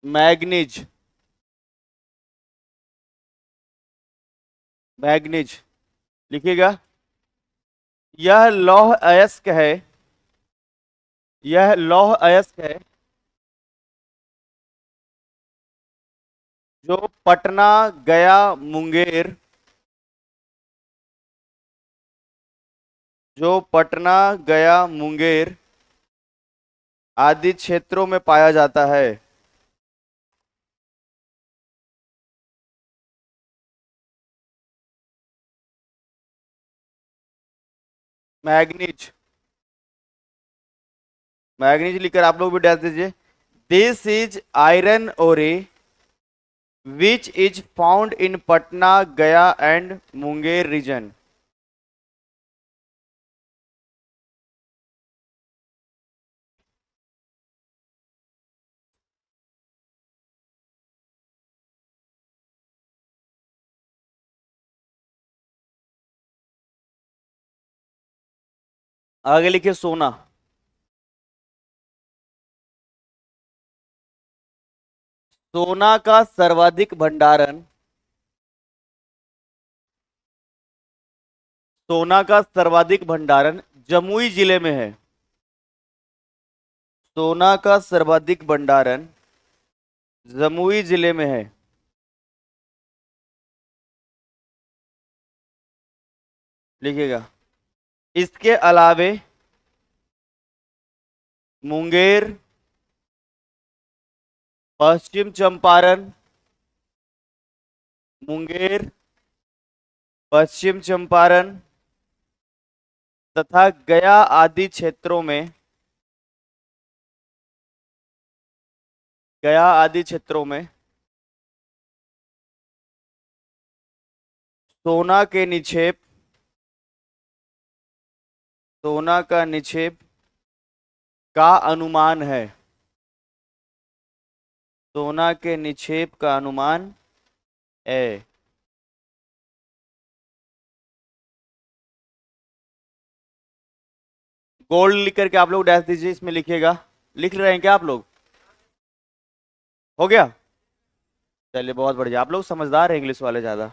मैग्नीज, मैग्नीज लिखिएगा। यह लौह अयस्क है, यह लौह अयस्क है जो पटना, गया, मुंगेर, जो पटना, गया, मुंगेर आदि क्षेत्रों में पाया जाता है। मैग्नीज, मैग्नीज लिखकर आप लोग भी डाल दीजिए। दिस इज आयरन ओरे which is found in Patna, गया एंड मुंगेर रीजन। आगे लिखिए सोना। सोना का सर्वाधिक भंडारण, सोना का सर्वाधिक भंडारण जमुई जिले में है। सोना का सर्वाधिक भंडारण जमुई जिले में है। लिखिएगा। इसके अलावे मुंगेर, पश्चिम चंपारण, मुंगेर, पश्चिम चंपारण तथा गया आदि क्षेत्रों में, गया आदि क्षेत्रों में सोना के निक्षेप, सोना का निक्षेप का अनुमान है। सोना के निक्षेप का अनुमान है। गोल्ड लिख करके आप लोग डैश दीजिए, इसमें लिखिएगा। लिख रहे हैं क्या आप लोग? हो गया? चलिए बहुत बढ़िया, आप लोग समझदार हैं इंग्लिश वाले ज्यादा।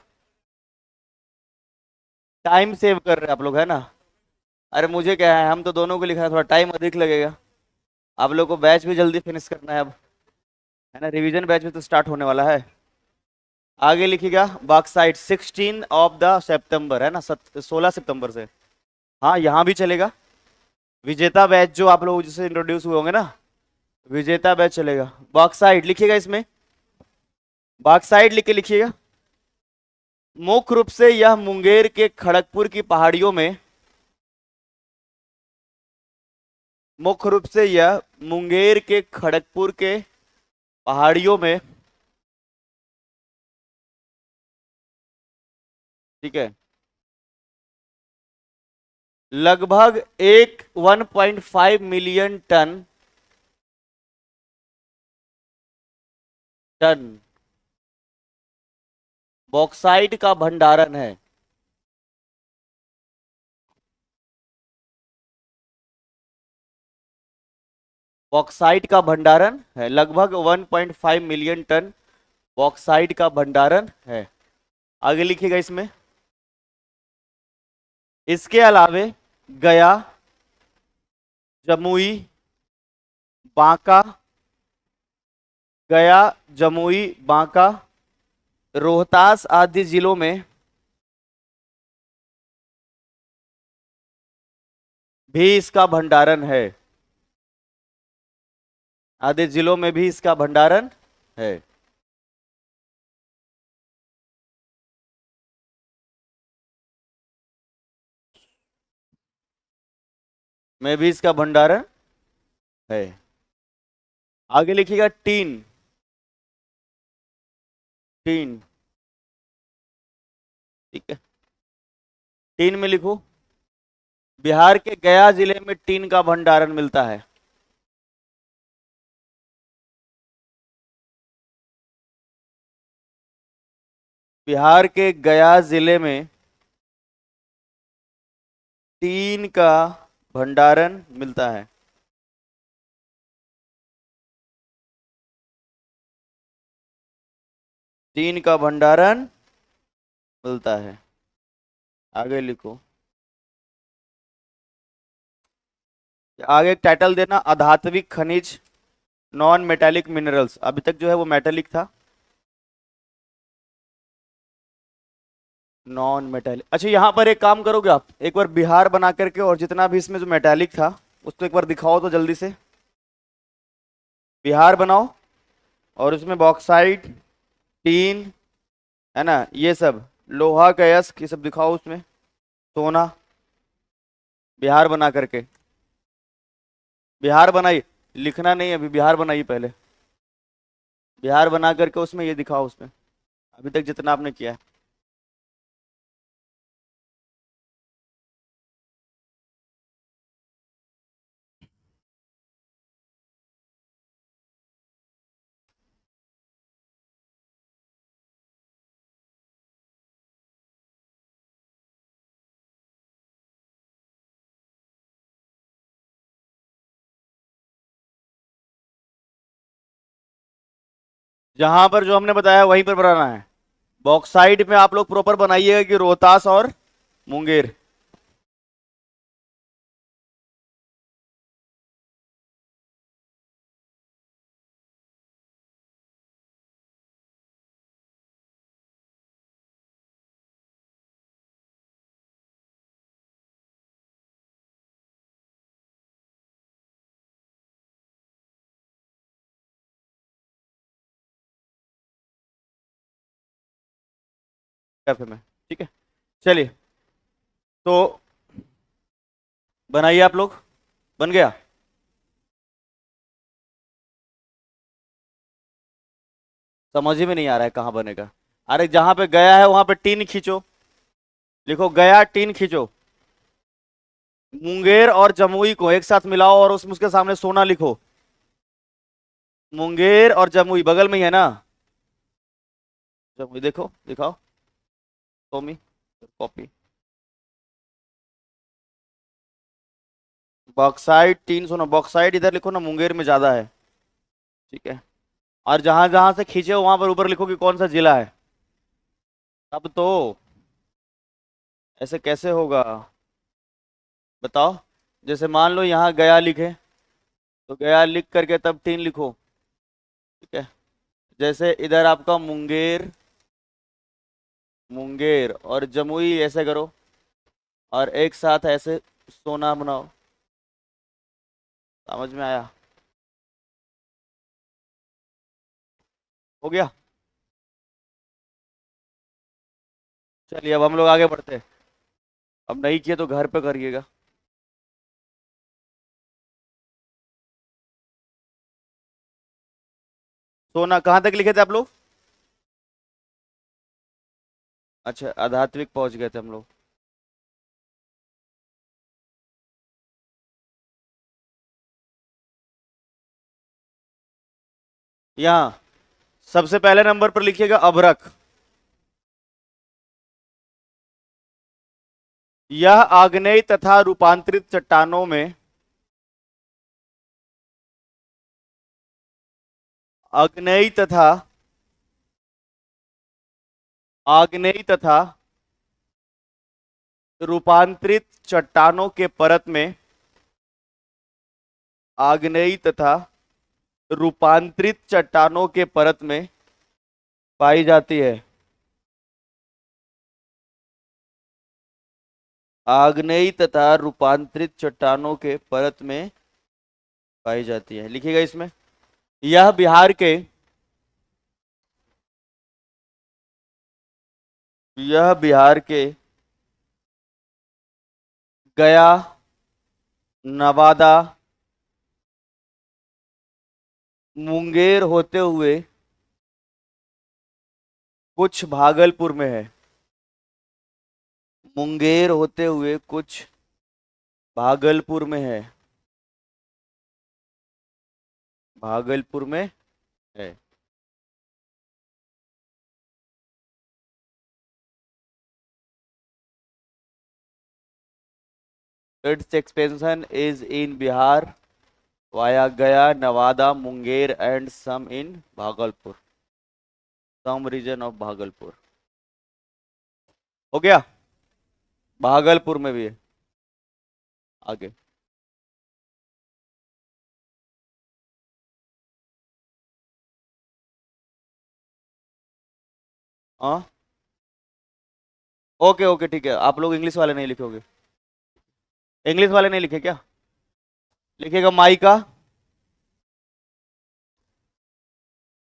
टाइम सेव कर रहे हैं आप लोग, है ना? अरे मुझे क्या है, हम तो दोनों को लिखा है, थोड़ा टाइम अधिक लगेगा। आप लोग को बैच भी जल्दी फिनिश करना है अब, है ना? रिवीजन बैच भी तो स्टार्ट होने वाला है। आगे लिखिएगा बॉक्साइट 16 सितंबर, है ना? 16 सितंबर से। हाँ यहाँ भी चलेगा। विजेता बैच जो आप लोग जिससे इंट्रोड्यूस हुए होंगे ना, विजेता बैच चलेगा। बॉक्साइट लिखिएगा, इसमें बॉक्साइट लिख के लिखिएगा। मुख्य रूप से यह मुंगेर के खड़गपुर की पहाड़ियों में, मुख्य रूप से यह मुंगेर के खड़गपुर के पहाड़ियों में, ठीक है, लगभग 1.5 मिलियन टन बॉक्साइट का भंडारण है। बॉक्साइट का भंडारण है, लगभग 1.5 मिलियन टन बॉक्साइट का भंडारण है। आगे लिखिएगा इसमें। इसके अलावे गया, जमुई, बांका, गया, जमुई, बांका, रोहतास आदि जिलों में भी इसका भंडारण है। आदि जिलों में भी इसका भंडारण है। में भी इसका भंडारण है। आगे लिखिएगा टीन। टीन, ठीक है। टीन में लिखो, बिहार के गया जिले में टीन का भंडारण मिलता है। बिहार के गया जिले में टीन का भंडारण मिलता है। टीन का भंडारण मिलता है। आगे लिखो। आगे टाइटल देना, अधात्विक खनिज, नॉन मेटेलिक मिनरल्स। अभी तक जो है वो मेटेलिक था, नॉन मेटेलिक। अच्छा यहाँ पर एक काम करोगे आप, एक बार बिहार बना करके और जितना भी इसमें जो मेटेलिक था उसको एक बार दिखाओ तो जल्दी से। बिहार बनाओ और उसमें बॉक्साइट, टीन, है ना, ये सब लोहा का अयस्क, ये सब दिखाओ उसमें, सोना। बिहार बना करके, बिहार बनाई, लिखना नहीं अभी, बिहार बनाइए पहले। बिहार बना करके उसमें ये दिखाओ, उसमें अभी तक जितना आपने किया है। जहां पर जो हमने बताया वहीं पर बनाना है। बॉक्साइट में आप लोग प्रॉपर बनाइएगा कि रोहतास और मुंगेर। कैफे में। ठीक है, चलिए, तो बनाइए आप लोग। बन गया? समझ ही में नहीं आ रहा है कहाँ बनेगा। अरे जहां पे गया है वहां पे टीन खींचो, लिखो गया टीन खींचो। मुंगेर और जमुई को एक साथ मिलाओ और उसमें उसके सामने सोना लिखो। मुंगेर और जमुई बगल में ही है ना? जमुई देखो, दिखाओ, टॉमी, कॉपी। बॉक्साइट टीन सोना, बॉक्साइट इधर लिखो ना, मुंगेर में ज्यादा है। ठीक है, और जहां जहां से खींचे हो वहां पर ऊपर लिखो कि कौन सा जिला है। अब तो ऐसे कैसे होगा, बताओ। जैसे मान लो यहाँ गया लिखे, तो गया लिख करके तब टीन लिखो। ठीक है, जैसे इधर आपका मुंगेर, मुंगेर और जमुई ऐसे करो, और एक साथ ऐसे सोना बनाओ। समझ में आया? हो गया? चलिए अब हम लोग आगे बढ़ते हैं। अब नहीं किए तो घर पे करिएगा। सोना कहाँ तक लिखे थे आप लोग? अच्छा, आध्यात्मिक पहुंच गए थे हम लोग। यहाँ सबसे पहले नंबर पर लिखिएगा अभ्रक। यह आग्नेय तथा रूपांतरित चट्टानों में, आग्नेय तथा, आग्नेय तथा रूपांतरित चट्टानों के परत में, आग्नेय तथा रूपांतरित चट्टानों के परत में पाई जाती है। आग्नेय तथा रूपांतरित चट्टानों के परत में पाई जाती है, लिखिएगा इसमें। यह बिहार के, यह बिहार के गया, नवादा, मुंगेर होते हुए कुछ भागलपुर में है। मुंगेर होते हुए कुछ भागलपुर में है, भागलपुर में है। Its expansion is in Bihar via Gaya, Nawada, Munger and some in Bhagalpur, some region of Bhagalpur. हो गया? भागलपुर में भी है। आगे, हाँ, ओके ओके ठीक है। आप लोग इंग्लिश वाले नहीं लिखोगे? इंग्लिश वाले नहीं लिखे क्या? लिखेगा माई का।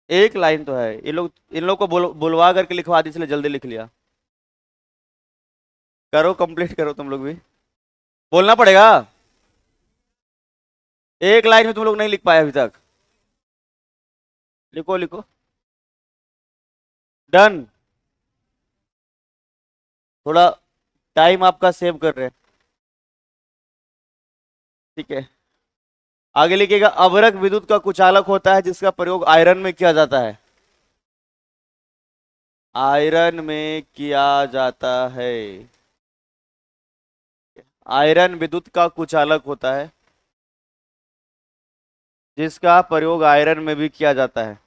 एक लाइन तो है, ये लोग, इन लोग को बुलवा करके लिखवा दी, इसलिए जल्दी लिख लिया। करो, कंप्लीट करो तुम लोग भी। बोलना पड़ेगा। एक लाइन में तुम लोग नहीं लिख पाए अभी तक। लिखो लिखो। डन। थोड़ा टाइम आपका सेव कर रहे हैं। ठीक है, आगे लिखिएगा अभ्रक विद्युत का कुचालक होता है जिसका प्रयोग आयरन में किया जाता है। आयरन में किया जाता है। आयरन विद्युत का कुचालक होता है जिसका प्रयोग आयरन में भी किया जाता है।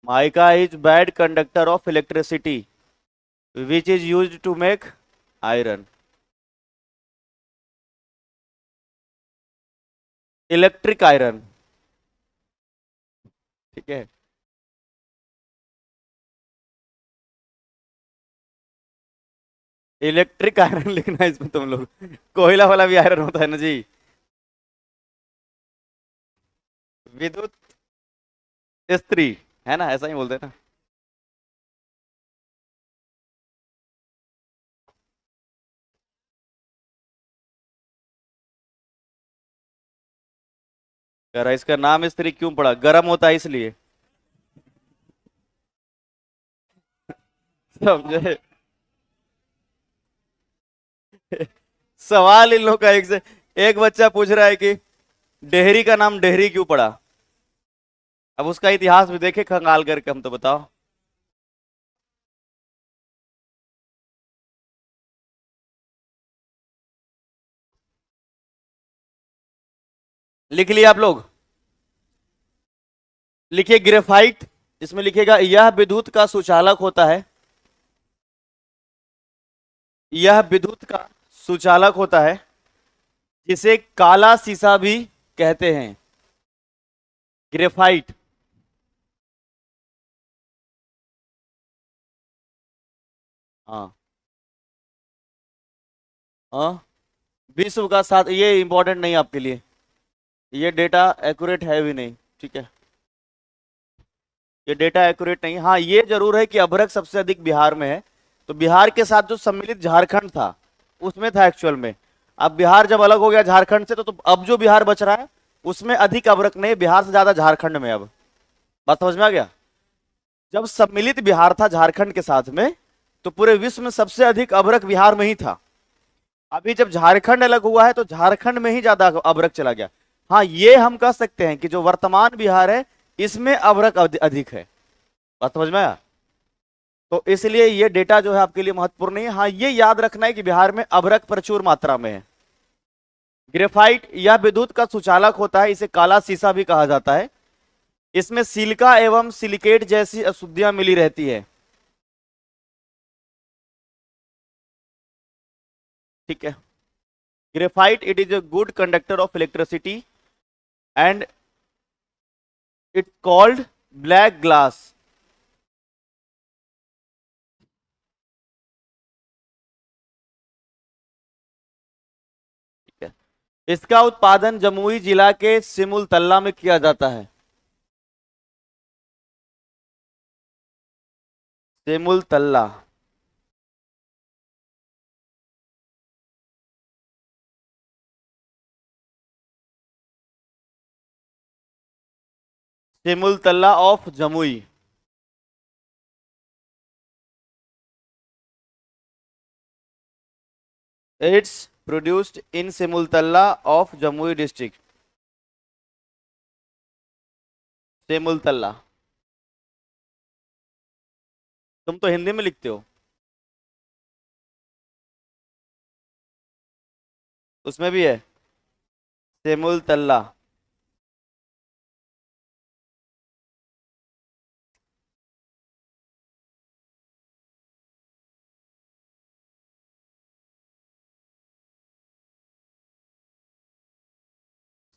Mica is bad conductor of electricity which is used to make iron. Electric iron. ठीक है, इलेक्ट्रिक आयरन लिखना है इसमें तुम लोग। कोयला वाला भी आयरन होता है ना जी। विद्युत स्त्री, है ना, ऐसा ही बोलते हैं ना। कह रहा इसका नाम स्त्री क्यों पड़ा, गर्म होता है इसलिए। समझे। सवाल इन लोग का एक से एक बच्चा पूछ रहा है कि डेहरी का नाम डेहरी क्यों पड़ा। अब उसका इतिहास भी देखे खंगाल करके, हम तो बताओ। लिख लिया आप लोग। लिखिए ग्रेफाइट, इसमें लिखेगा यह विद्युत का सुचालक होता है। यह विद्युत का सुचालक होता है जिसे काला शीशा भी कहते हैं। ग्रेफाइट। हाँ। हाँ। विश्व का साथ, ये इंपॉर्टेंट नहीं आपके लिए, ये डेटा एक्यूरेट है भी नहीं, ठीक है। ये डेटा एक्यूरेट नहीं। हाँ ये जरूर है कि अभ्रक सबसे अधिक बिहार में है, तो बिहार के साथ जो सम्मिलित झारखंड था उसमें था एक्चुअल में। अब बिहार जब अलग हो गया झारखंड से, तो अब जो बिहार बच रहा है उसमें अधिक अभ्रक नहीं, बिहार से ज्यादा झारखंड में। अब बात समझ में आ गया। जब सम्मिलित बिहार था झारखंड के साथ में, तो पूरे विश्व में सबसे अधिक अभ्रक बिहार में ही था। अभी जब झारखंड अलग हुआ है तो झारखंड में ही ज्यादा अभ्रक चला गया। हाँ ये हम कह सकते हैं कि जो वर्तमान बिहार है इसमें अभ्रक अधिक है। बात समझ में आया। तो इसलिए ये डेटा जो है आपके लिए महत्वपूर्ण नहीं है। हाँ ये याद रखना है कि बिहार में अभ्रक प्रचुर मात्रा में है। ग्रेफाइट यह विद्युत का सुचालक होता है, इसे काला शीशा भी कहा जाता है। इसमें सिलिका एवं सिलिकेट जैसी अशुद्धियां मिली रहती है। ठीक है। Graphite it is a good conductor of electricity and it's called black glass. ठीक है। इसका उत्पादन जमुई जिला के सिमुल तल्ला में किया जाता है। सिमुल तल्ला। सिमुल तल्ला of Jamui. It's produced in Simultala of Jamui district. Simultala. तुम तो हिंदी में लिखते हो, उसमें भी है सिमुलतल्ला।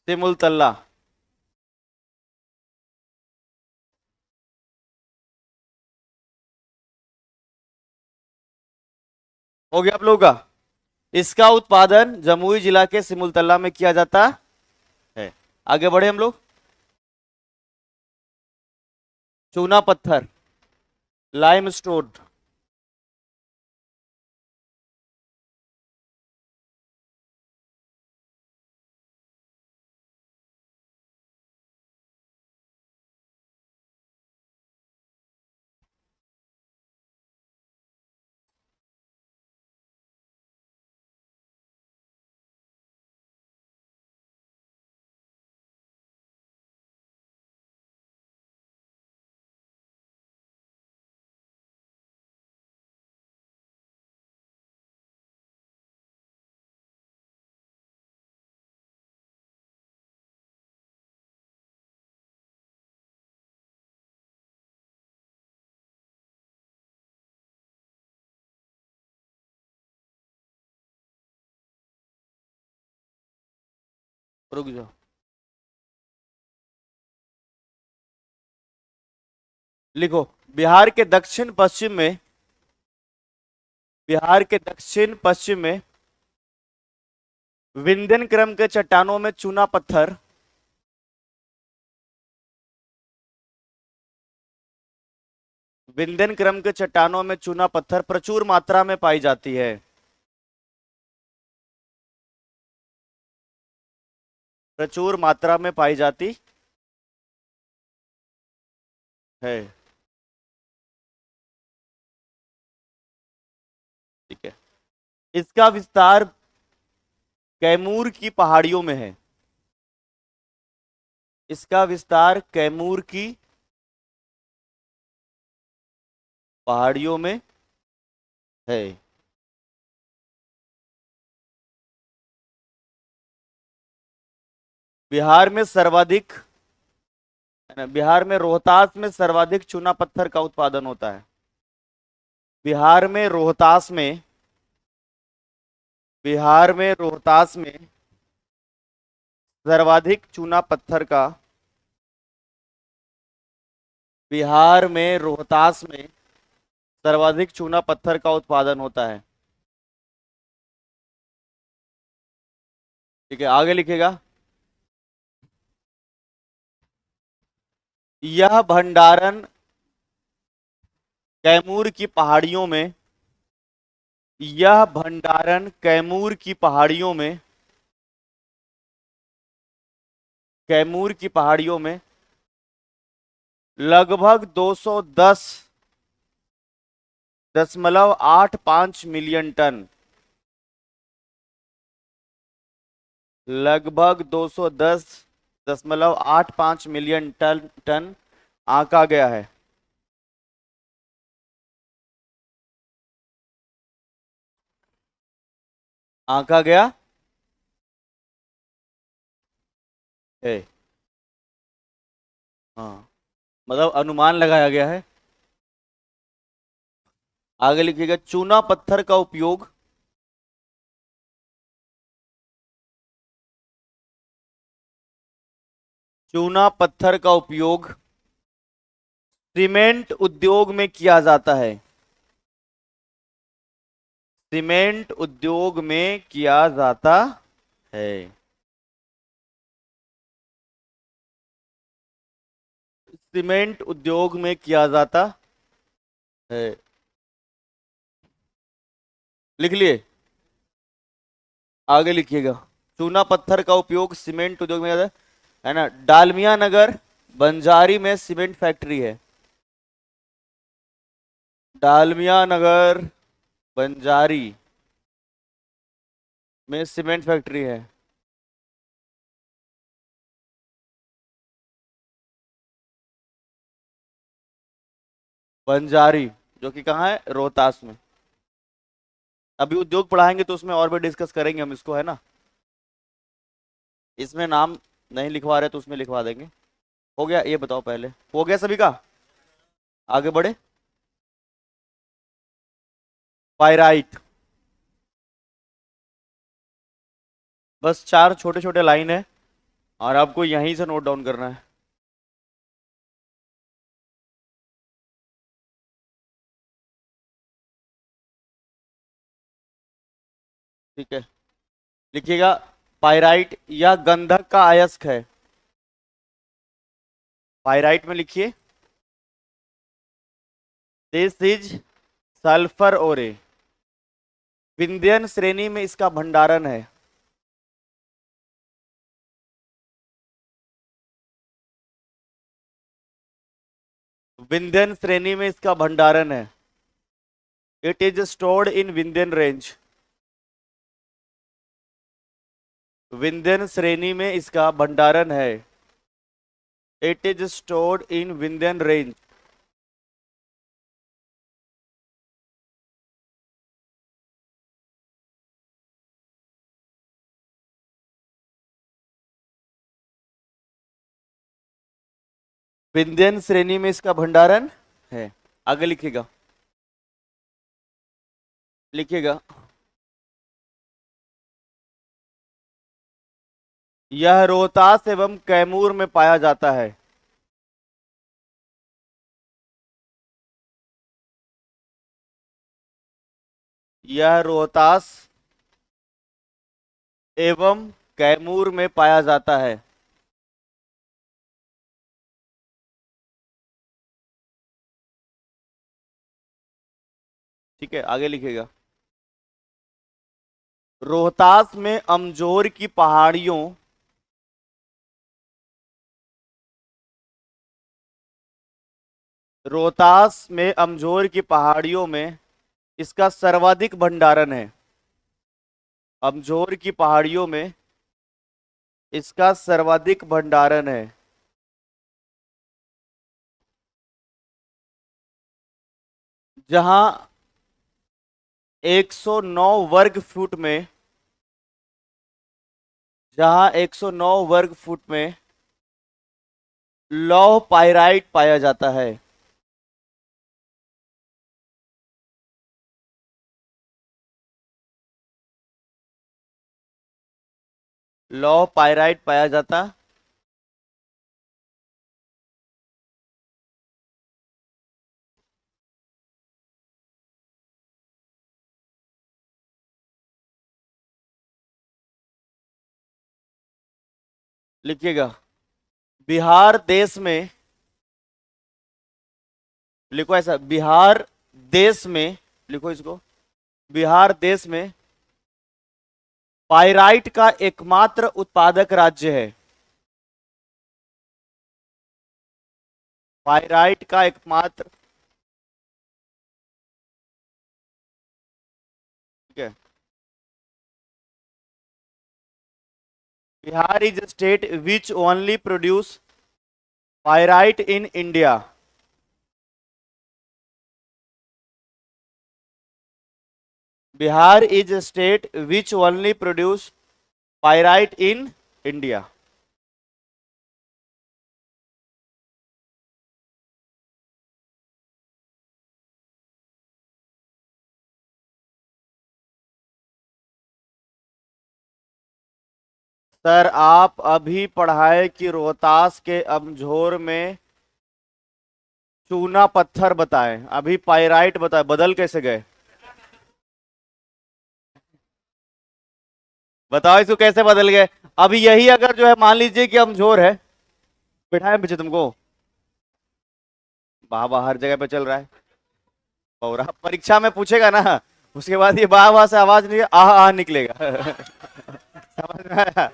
सिमुलतल्ला। हो गया आप लोगों का। इसका उत्पादन जमुई जिला के सिमुलतल्ला में किया जाता है। आगे बढ़े हम लोग। चूना पत्थर, लाइमस्टोन। रुक जाओ। लिखो। बिहार के दक्षिण पश्चिम में, बिहार के दक्षिण पश्चिम में विंध्यन क्रम के चट्टानों में चूना पत्थर विंध्यन क्रम के चट्टानों में चूना पत्थर प्रचुर मात्रा में पाई जाती है। प्रचुर मात्रा में पाई जाती है। ठीक है। इसका विस्तार कैमूर की पहाड़ियों में है। इसका विस्तार कैमूर की पहाड़ियों में है। बिहार में सर्वाधिक, बिहार में रोहतास में सर्वाधिक चूना पत्थर का उत्पादन होता है। बिहार में रोहतास में, बिहार में रोहतास में सर्वाधिक चूना पत्थर का, बिहार में रोहतास में सर्वाधिक चूना पत्थर का उत्पादन होता है। ठीक है, आगे लिखेगा। यह भंडारण कैमूर की पहाड़ियों में, यह भंडारण कैमूर की पहाड़ियों में, कैमूर की पहाड़ियों में लगभग 210.85 मिलियन टन, लगभग 210.85 मिलियन टन आंका गया है। आंका गया है। हाँ, मतलब अनुमान लगाया गया है। आगे लिखिएगा। चूना पत्थर का उपयोग, चूना पत्थर का उपयोग सीमेंट उद्योग में किया जाता है। सीमेंट उद्योग में किया जाता है। सीमेंट उद्योग में किया जाता है। लिख लिए। आगे लिखिएगा। चूना पत्थर का उपयोग सीमेंट उद्योग में किया जाता है ना। डालमिया नगर बंजारी में सीमेंट फैक्ट्री है। डालमिया नगर बंजारी में सीमेंट फैक्ट्री है। बंजारी, जो कि कहाँ है, रोहतास में। अभी उद्योग पढ़ाएंगे तो उसमें और भी डिस्कस करेंगे हम इसको, है ना। इसमें नाम नहीं लिखवा रहे तो उसमें लिखवा देंगे। हो गया, ये बताओ पहले, हो गया सभी का। आगे बढ़े। पाइराइट, बस 4 छोटे छोटे लाइन है और आपको यहीं से नोट डाउन करना है। ठीक है, लिखिएगा। पाइराइट या गंधक का अयस्क है। पाइराइट में लिखिए, दिस इज सल्फर ओरे। विंध्यन श्रेणी में इसका भंडारण है। विंध्यन श्रेणी में इसका भंडारण है। It is stored in Vindhyan range. Vindhyan श्रेणी में इसका भंडारण है। It is stored in Vindhyan range. Vindhyan श्रेणी में इसका भंडारण है। आगे लिखिएगा। लिखिएगा। यह रोहतास एवं कैमूर में पाया जाता है। यह रोहतास एवं कैमूर में पाया जाता है। ठीक है, आगे लिखिएगा। रोहतास में अमजोर की पहाड़ियों रोहतास में अमजोर की पहाड़ियों में इसका सर्वाधिक भंडारण है। अमजोर की पहाड़ियों में इसका सर्वाधिक भंडारण है। जहां 109 वर्ग फुट में जहां 109 वर्ग फुट में लौह पाइराइट पाया जाता है। लौह पाइराइट पाया जाता। लिखिएगा। बिहार देश में, लिखो ऐसा, बिहार देश में, लिखो इसको, बिहार देश में पाइराइट का एकमात्र उत्पादक राज्य है। पाइराइट का एकमात्र, ठीक है। Bihar is state which only produce pyrite in India. Bihar is state which only produce pyrite in India. Sir आप अभी पढ़ाए कि रोहतास के अमझोर में चूना पत्थर बताए, अभी पाइराइट बताए, बदल कैसे गए? बताओ इसको कैसे बदल गए? अभी यही अगर जो है मान लीजिए कि अमझोर है, बिठाए पीछे तुमको, वाह वाह हर जगह पे चल रहा है। और आप परीक्षा में पूछेगा ना, उसके बाद ये वाह वाह से आवाज नहीं, आह आह निकलेगा। समझ में आया?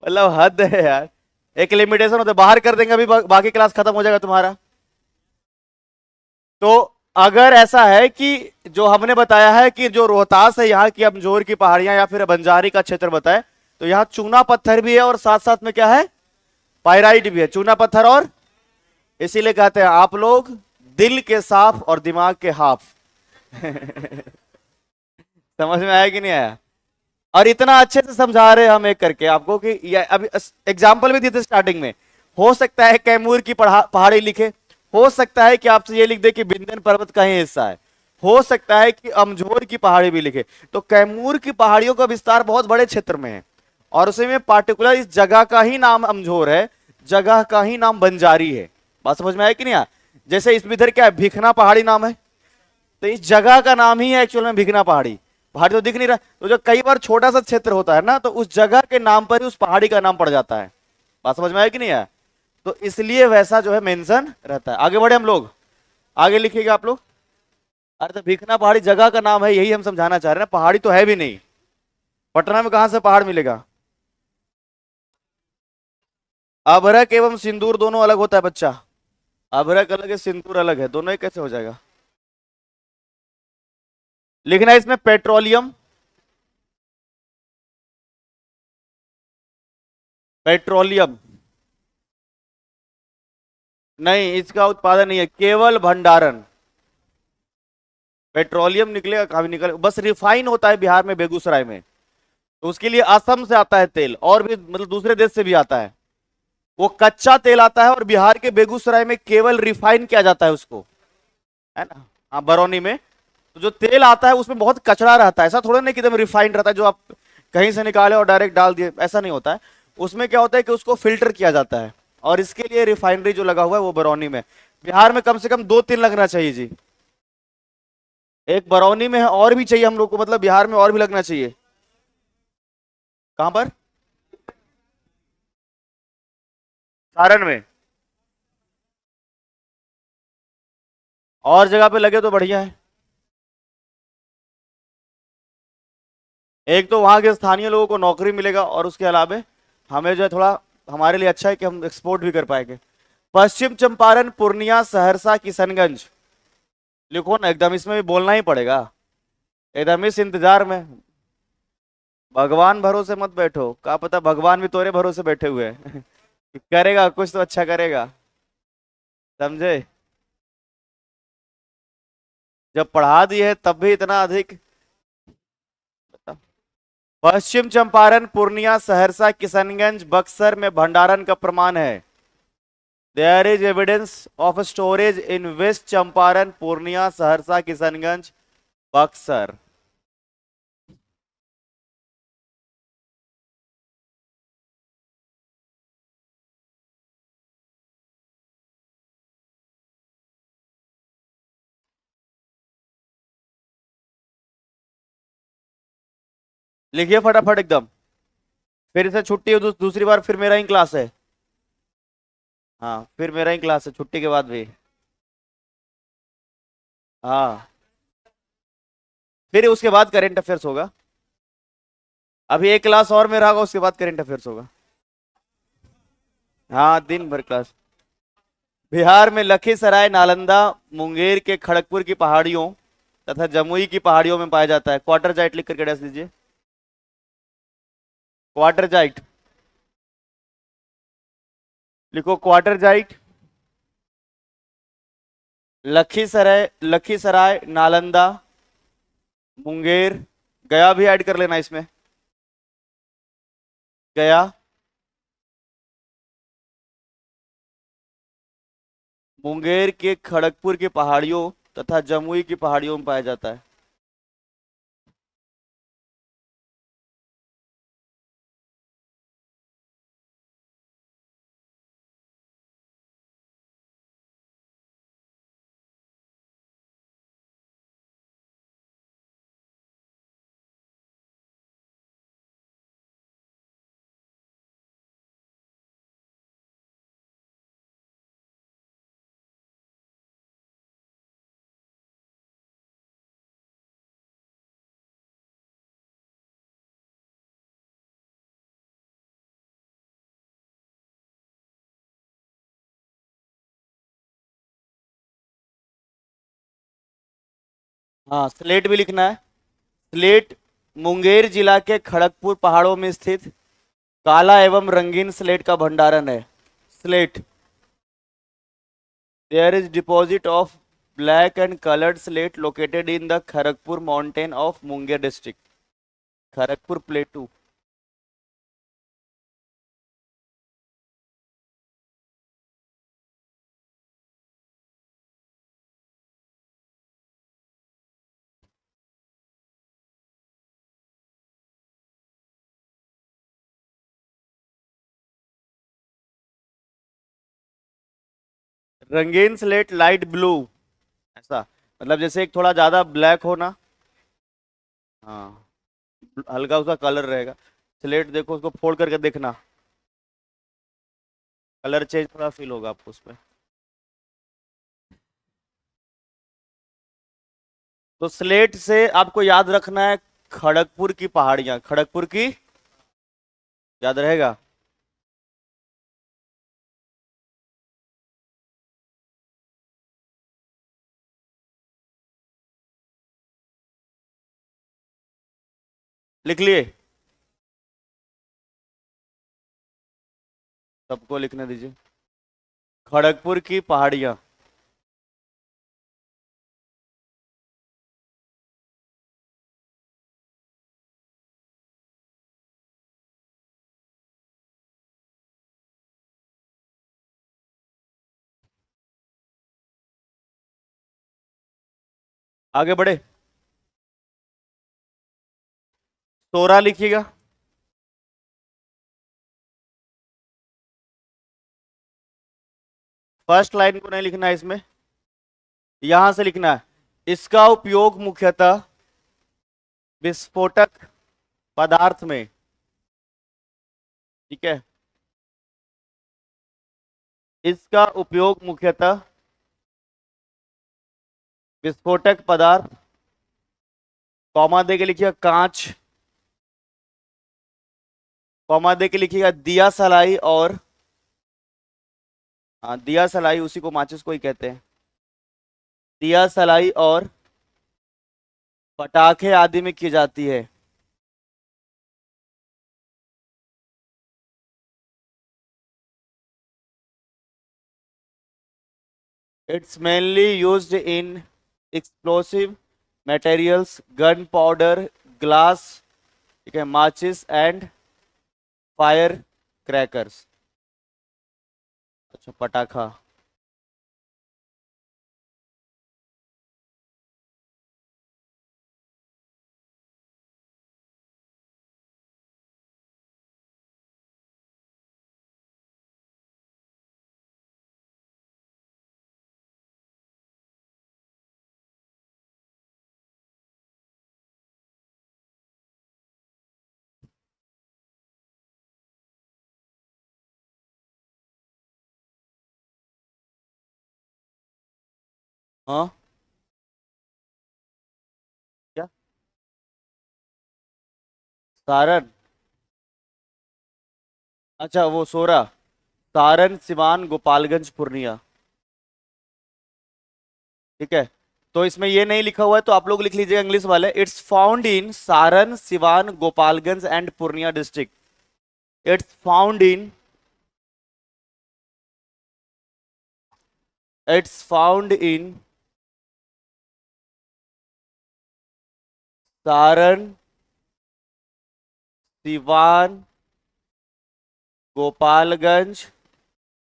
मतलब हद है यार। एक लिमिटेशन होता है, बाहर कर देंगे अभी बाकी क्लास खत्म हो जाएगा तुम्हारा। तो अगर ऐसा है कि जो हमने बताया है कि जो रोहतास है यहाँ की अमजोर की पहाड़ियां या फिर बंजारी का क्षेत्र बताए, तो यहाँ चूना पत्थर भी है और साथ साथ में क्या है, पाइराइट भी है। चूना पत्थर, और इसीलिए कहते हैं आप लोग दिल के साफ और दिमाग के हाफ। समझ में आया कि नहीं आया? और इतना अच्छे से समझा रहे हम एक करके आपको कि ये अभी एग्जाम्पल भी दिए थे स्टार्टिंग में। हो सकता है कैमूर की पहाड़ी लिखे, हो सकता है कि आपसे ये लिख दे कि विंध्यन पर्वत का ही हिस्सा है, हो सकता है कि अमझोर की पहाड़ी भी लिखे। तो कैमूर की पहाड़ियों का विस्तार बहुत बड़े क्षेत्र में है, और उसी में पार्टिकुलर इस जगह का ही नाम अमझोर है, जगह का ही नाम बंजारी है। बात समझ में आया कि नहीं आया? जैसे इसमें इधर क्या है, भिखना पहाड़ी नाम है, तो इस जगह का नाम ही है एक्चुअल में भिखना पहाड़ी। पहाड़ी तो दिख नहीं रहा, तो जो कई बार छोटा सा क्षेत्र होता है ना, तो उस जगह के नाम पर ही उस पहाड़ी का नाम पड़ जाता है। बात समझ में आया कि नहीं आया? तो इसलिए वैसा जो है मेंशन रहता है। आगे बढ़े हम लोग, आगे लिखिएगा आप लोग। अरे तो भिखना पहाड़ी जगह का नाम है, यही हम समझाना चाह रहे हैं ना, पहाड़ी तो है भी नहीं। पटना में कहां से पहाड़ मिलेगा? अभ्रक एवं सिंदूर दोनों अलग होता है बच्चा। अभ्रक अलग है, सिंदूर अलग है, दोनों ही कैसे हो जाएगा? लिखना है इसमें पेट्रोलियम, पेट्रोलियम नहीं, इसका उत्पादन नहीं है, केवल भंडारण। पेट्रोलियम निकलेगा, कहां भी निकले, बस रिफाइन होता है बिहार में, बेगूसराय में। तो उसके लिए असम से आता है तेल, और भी मतलब दूसरे देश से भी आता है। वो कच्चा तेल आता है और बिहार के बेगूसराय में केवल रिफाइन किया जाता है उसको, है ना। हाँ, बरौनी में। तो जो तेल आता है उसमें बहुत कचरा रहता है, ऐसा थोड़ा नहीं कि एकदम रिफाइंड रहता है जो आप कहीं से निकाले और डायरेक्ट डाल दिए, ऐसा नहीं होता है। उसमें क्या होता है कि उसको फिल्टर किया जाता है, और इसके लिए रिफाइनरी जो लगा हुआ है वो बरौनी में। बिहार में कम से कम 2-3 लगना चाहिए जी। एक बरौनी में है, और भी चाहिए हम लोग को, मतलब बिहार में और भी लगना चाहिए। कहां पर? सारण में। और जगह पे लगे तो बढ़िया है। एक तो वहां के स्थानीय लोगों को नौकरी मिलेगा और उसके अलावा हमें जो है थोड़ा हमारे लिए अच्छा है कि हम एक्सपोर्ट भी कर पाएंगे। पश्चिम चंपारण, पूर्णिया, सहरसा, किशनगंज। लिखो ना एकदम, इसमें भी बोलना ही पड़ेगा। एकदम इस इंतजार में। भगवान भरोसे मत बैठो, क्या पता भगवान भी तोरे भरोसे बैठे हुए हैं। करेगा कुछ तो अच्छा करेगा। समझे। जब पढ़ा दिए है तब भी इतना अधिक। पश्चिम चंपारण, पूर्णिया, सहरसा, किशनगंज, बक्सर में भंडारण का प्रमाण है। There is evidence of storage in West Champaran, Purnia, Saharsa, Kishanganj, Buxar. लिखिए फटाफट एकदम। फिर से छुट्टी है, दूसरी बार फिर मेरा ही क्लास है। हाँ फिर मेरा ही क्लास है छुट्टी के बाद भी। हाँ फिर उसके बाद करेंट अफेयर्स होगा। अभी एक क्लास और में रहा, उसके बाद करेंट अफेयर्स होगा। हाँ दिन भर क्लास। बिहार में लखीसराय, नालंदा, मुंगेर के खड़गपुर की पहाड़ियों तथा जमुई की पहाड़ियों में पाया जाता है। क्वार्टर जाइट लिख करके डैश दीजिए। क्वार्टर जाइट लिखो, क्वार्टर जाइट। लखीसराय, नालंदा, मुंगेर, गया भी ऐड कर लेना इसमें। गया, मुंगेर के खड़गपुर की पहाड़ियों तथा जमुई की पहाड़ियों में पाया जाता है। हाँ स्लेट भी लिखना है। स्लेट मुंगेर जिला के खड़गपुर पहाड़ों में स्थित काला एवं रंगीन स्लेट का भंडारण है। Slate, there is deposit of black and coloured slate located in the Kharagpur mountain of Munger district. Kharagpur plateau. रंगीन स्लेट लाइट ब्लू, ऐसा मतलब जैसे एक थोड़ा ज्यादा ब्लैक हो ना। हाँ हल्का उसका कलर रहेगा। स्लेट देखो, उसको फोल्ड करके देखना, कलर चेंज थोड़ा फील होगा आपको उसमें। तो स्लेट से आपको याद रखना है खड़गपुर की पहाड़ियां, खड़गपुर की, याद रहेगा। लिख लिए। सबको लिखने दीजिए, खड़गपुर की पहाड़ियां। आगे बढ़े। तोरा लिखिएगा। फर्स्ट लाइन को नहीं लिखना है इसमें, यहां से लिखना है। इसका उपयोग मुख्यतः विस्फोटक पदार्थ में, ठीक है, इसका उपयोग मुख्यतः विस्फोटक पदार्थ, कॉमा दे के लिखिएगा कांच, कॉमा दे के लिखिएगा दिया सलाई, और हाँ दिया सलाई उसी को माचिस को ही कहते हैं, दिया सलाई और पटाखे आदि में की जाती है। It's mainly used in explosive materials, gun powder, glass, ठीक है, माचिस एंड फायर क्रैकर्स। अच्छा पटाखा। हाँ क्या? सारण? अच्छा वो सोरा। सारण, सिवान, गोपालगंज, पूर्णिया। ठीक है, तो इसमें ये नहीं लिखा हुआ है तो आप लोग लिख लीजिएगा इंग्लिश वाले, it's found in Saran, Siwan, Gopalganj and Purnia district. It's found in, it's found in Saran, Siwan, Gopalganj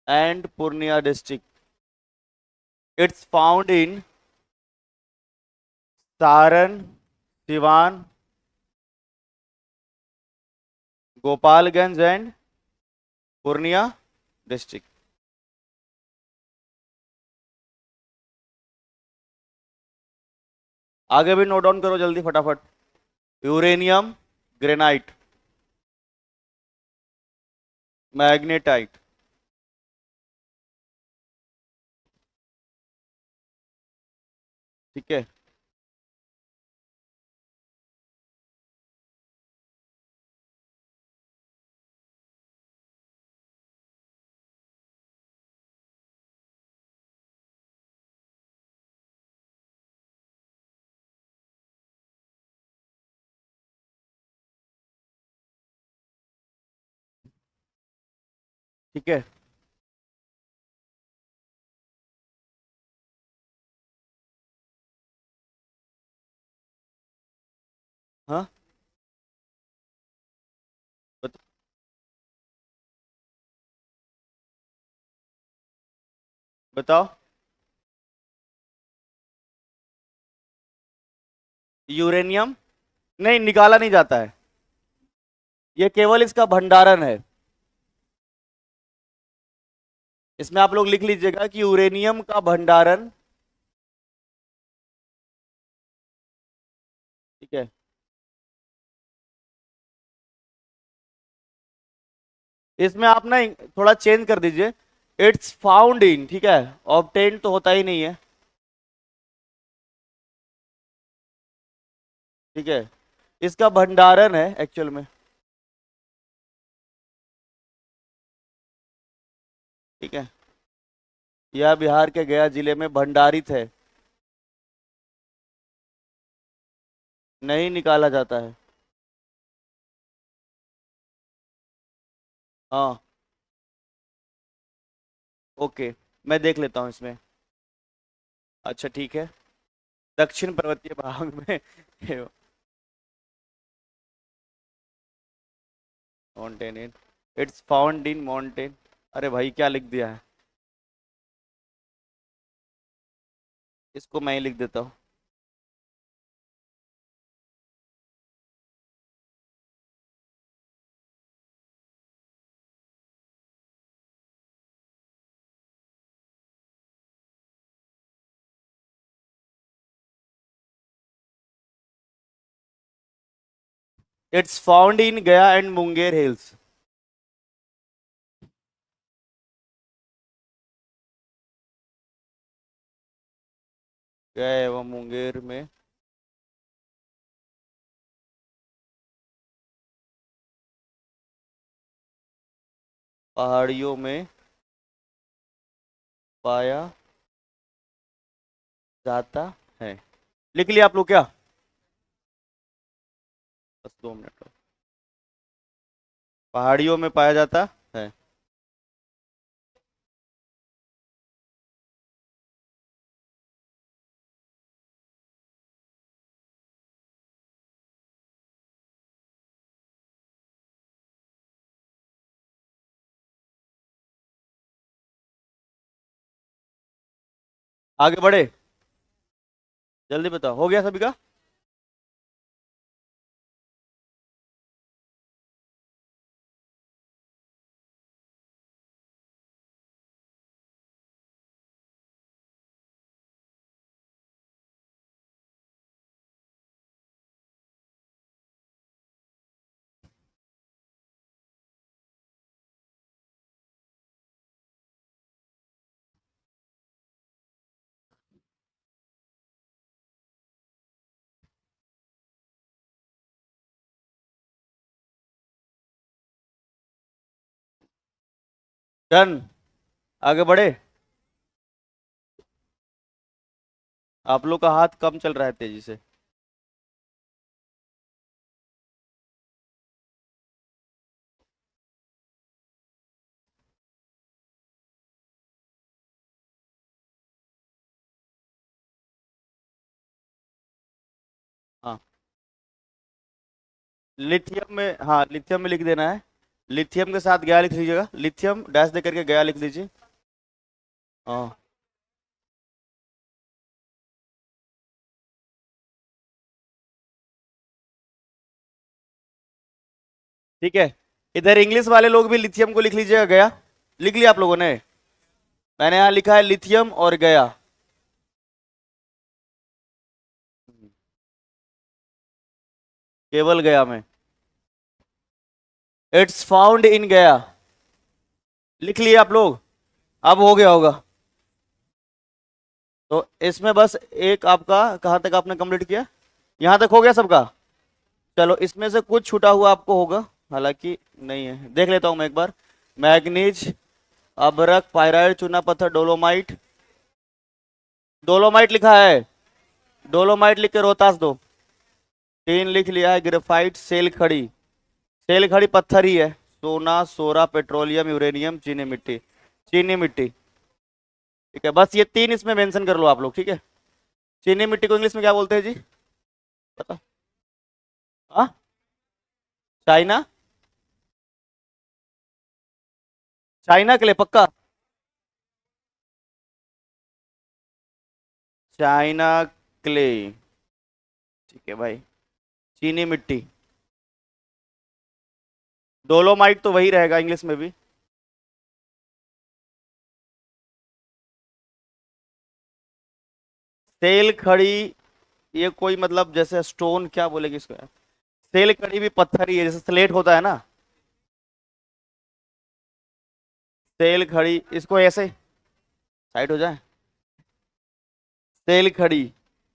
and Purnia district. It's found in Saran, Siwan, Gopalganj and Purnia district. आगे भी नोट डाउन करो जल्दी फटाफट। यूरेनियम, ग्रेनाइट, मैग्नेटाइट, ठीक है। ठीक है, हाँ बत- बताओ। यूरेनियम नहीं निकाला नहीं जाता है, ये केवल इसका भंडारण है। इसमें आप लोग लिख लीजिएगा कि यूरेनियम का भंडारण, ठीक है। इसमें आप ना थोड़ा चेंज कर दीजिए, इट्स फाउंड इन, ठीक है, ऑब्टेन तो होता ही नहीं है, ठीक है, इसका भंडारण है एक्चुअल में, ठीक है। यह बिहार के गया जिले में भंडारित है, नहीं निकाला जाता है। हाँ ओके, मैं देख लेता हूँ इसमें। अच्छा ठीक है, दक्षिण पर्वतीय भाग में mountain in, it's found in mountain, अरे भाई क्या लिख दिया है, इसको मैं ही लिख देता हूँ। इट्स फाउंड इन गया एंड मुंगेर हिल्स। गया एवं मुंगेर में पहाड़ियों में पाया जाता है। लिख लिया आप लोग क्या? बस 2 मिनट। पहाड़ियों में पाया जाता है। आगे बढ़े, जल्दी बताओ, हो गया सभी का? डन, आगे बढ़े। आप लोग का हाथ कम चल रहा है तेजी से। हाँ, लिथियम में, हाँ लिथियम में लिख देना है। लिथियम के साथ गया लिख लीजिएगा, लिथियम डैश दे करके गया लिख दीजिए। हाँ ठीक है। इधर इंग्लिश वाले लोग भी लिथियम को लिख लीजिएगा, गया। लिख लिया आप लोगों ने? मैंने यहाँ लिखा है लिथियम और गया। केवल गया में। इट्स फाउंड इन गया। लिख लिए आप लोग? अब हो गया होगा। तो इसमें बस एक आपका, कहाँ तक आपने कंप्लीट किया? यहाँ तक हो गया सबका? चलो इसमें से कुछ छूटा हुआ आपको होगा, हालांकि नहीं है, देख लेता हूं मैं एक बार। मैग्नीज, अबरक, पायराइट, चूना पत्थर, डोलोमाइट। डोलोमाइट लिखा है, डोलोमाइट लिख के रोहतास दो। 3 लिख लिया है। ग्रेफाइट, सेल खड़ी। सेल खड़ी पत्थर ही है। सोना, सोरा, पेट्रोलियम, यूरेनियम, चीनी मिट्टी। चीनी मिट्टी। ठीक है, बस ये 3 इसमें मेंशन कर लो आप लोग, ठीक है। चीनी मिट्टी को इंग्लिश में क्या बोलते हैं जी? पता? हाँ, चाइना। चाइना के लिए पक्का? China clay. ठीक है भाई। चीनी मिट्टी। डोलोमाइट तो वही रहेगा इंग्लिश में भी। सेल खड़ी, ये कोई मतलब जैसे स्टोन क्या बोलेगी इसको यार? सेल खड़ी भी पत्थर ही है, जैसे स्लेट होता है ना। सेल खड़ी, इसको ऐसे साइड हो जाए। सेल खड़ी,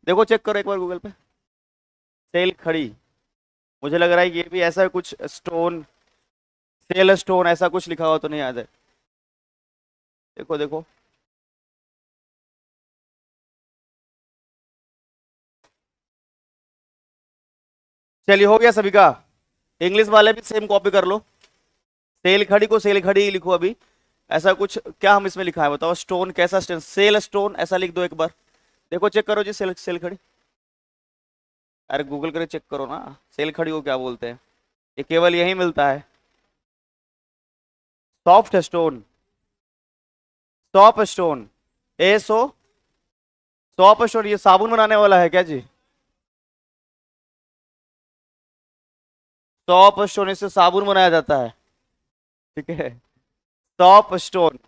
देखो चेक करो एक बार गूगल पे। सेल खड़ी, मुझे लग रहा है कि ये भी ऐसा कुछ स्टोन, सेल स्टोन ऐसा कुछ लिखा हुआ तो नहीं याद है। देखो देखो। चलिए हो गया सभी का। इंग्लिश वाले भी सेम कॉपी कर लो। सेल खड़ी को सेल खड़ी ही लिखो अभी। ऐसा कुछ क्या हम इसमें लिखा है बताओ? स्टोन, कैसा स्टोन? सेल स्टोन ऐसा लिख दो एक बार। देखो चेक करो जी, सेल सेल खड़ी। अरे गूगल करके चेक करो ना, सेल खड़ी को क्या बोलते हैं। ये केवल यही मिलता है। Soft stone, soap stone. Also, soap stone, ये साबुन बनाने वाला है क्या जी? सॉप स्टोन, इससे साबुन बनाया जाता है। ठीक है, सॉप स्टोन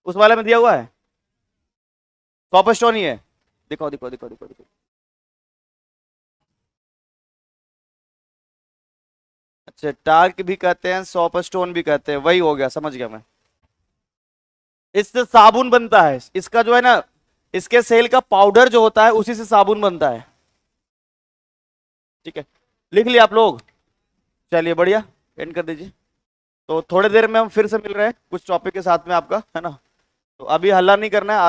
उस वाले में दिया हुआ है। सॉप स्टोन ही है। दिखाओ दिखाओ दिखाओ दिखाओ दिखाओ। अच्छा, टार्क भी कहते हैं, सॉप स्टोन भी कहते हैं, वही हो गया, समझ गया मैं। इससे साबुन बनता है, इसका जो है ना इसके सेल का पाउडर जो होता है उसी से साबुन बनता है। ठीक है, लिख लिया आप लोग? चलिए बढ़िया, एंड कर दीजिए। तो थोड़ी देर में हम फिर से मिल रहे हैं कुछ टॉपिक के साथ में आपका, है ना? तो अभी हल्ला नहीं करना है।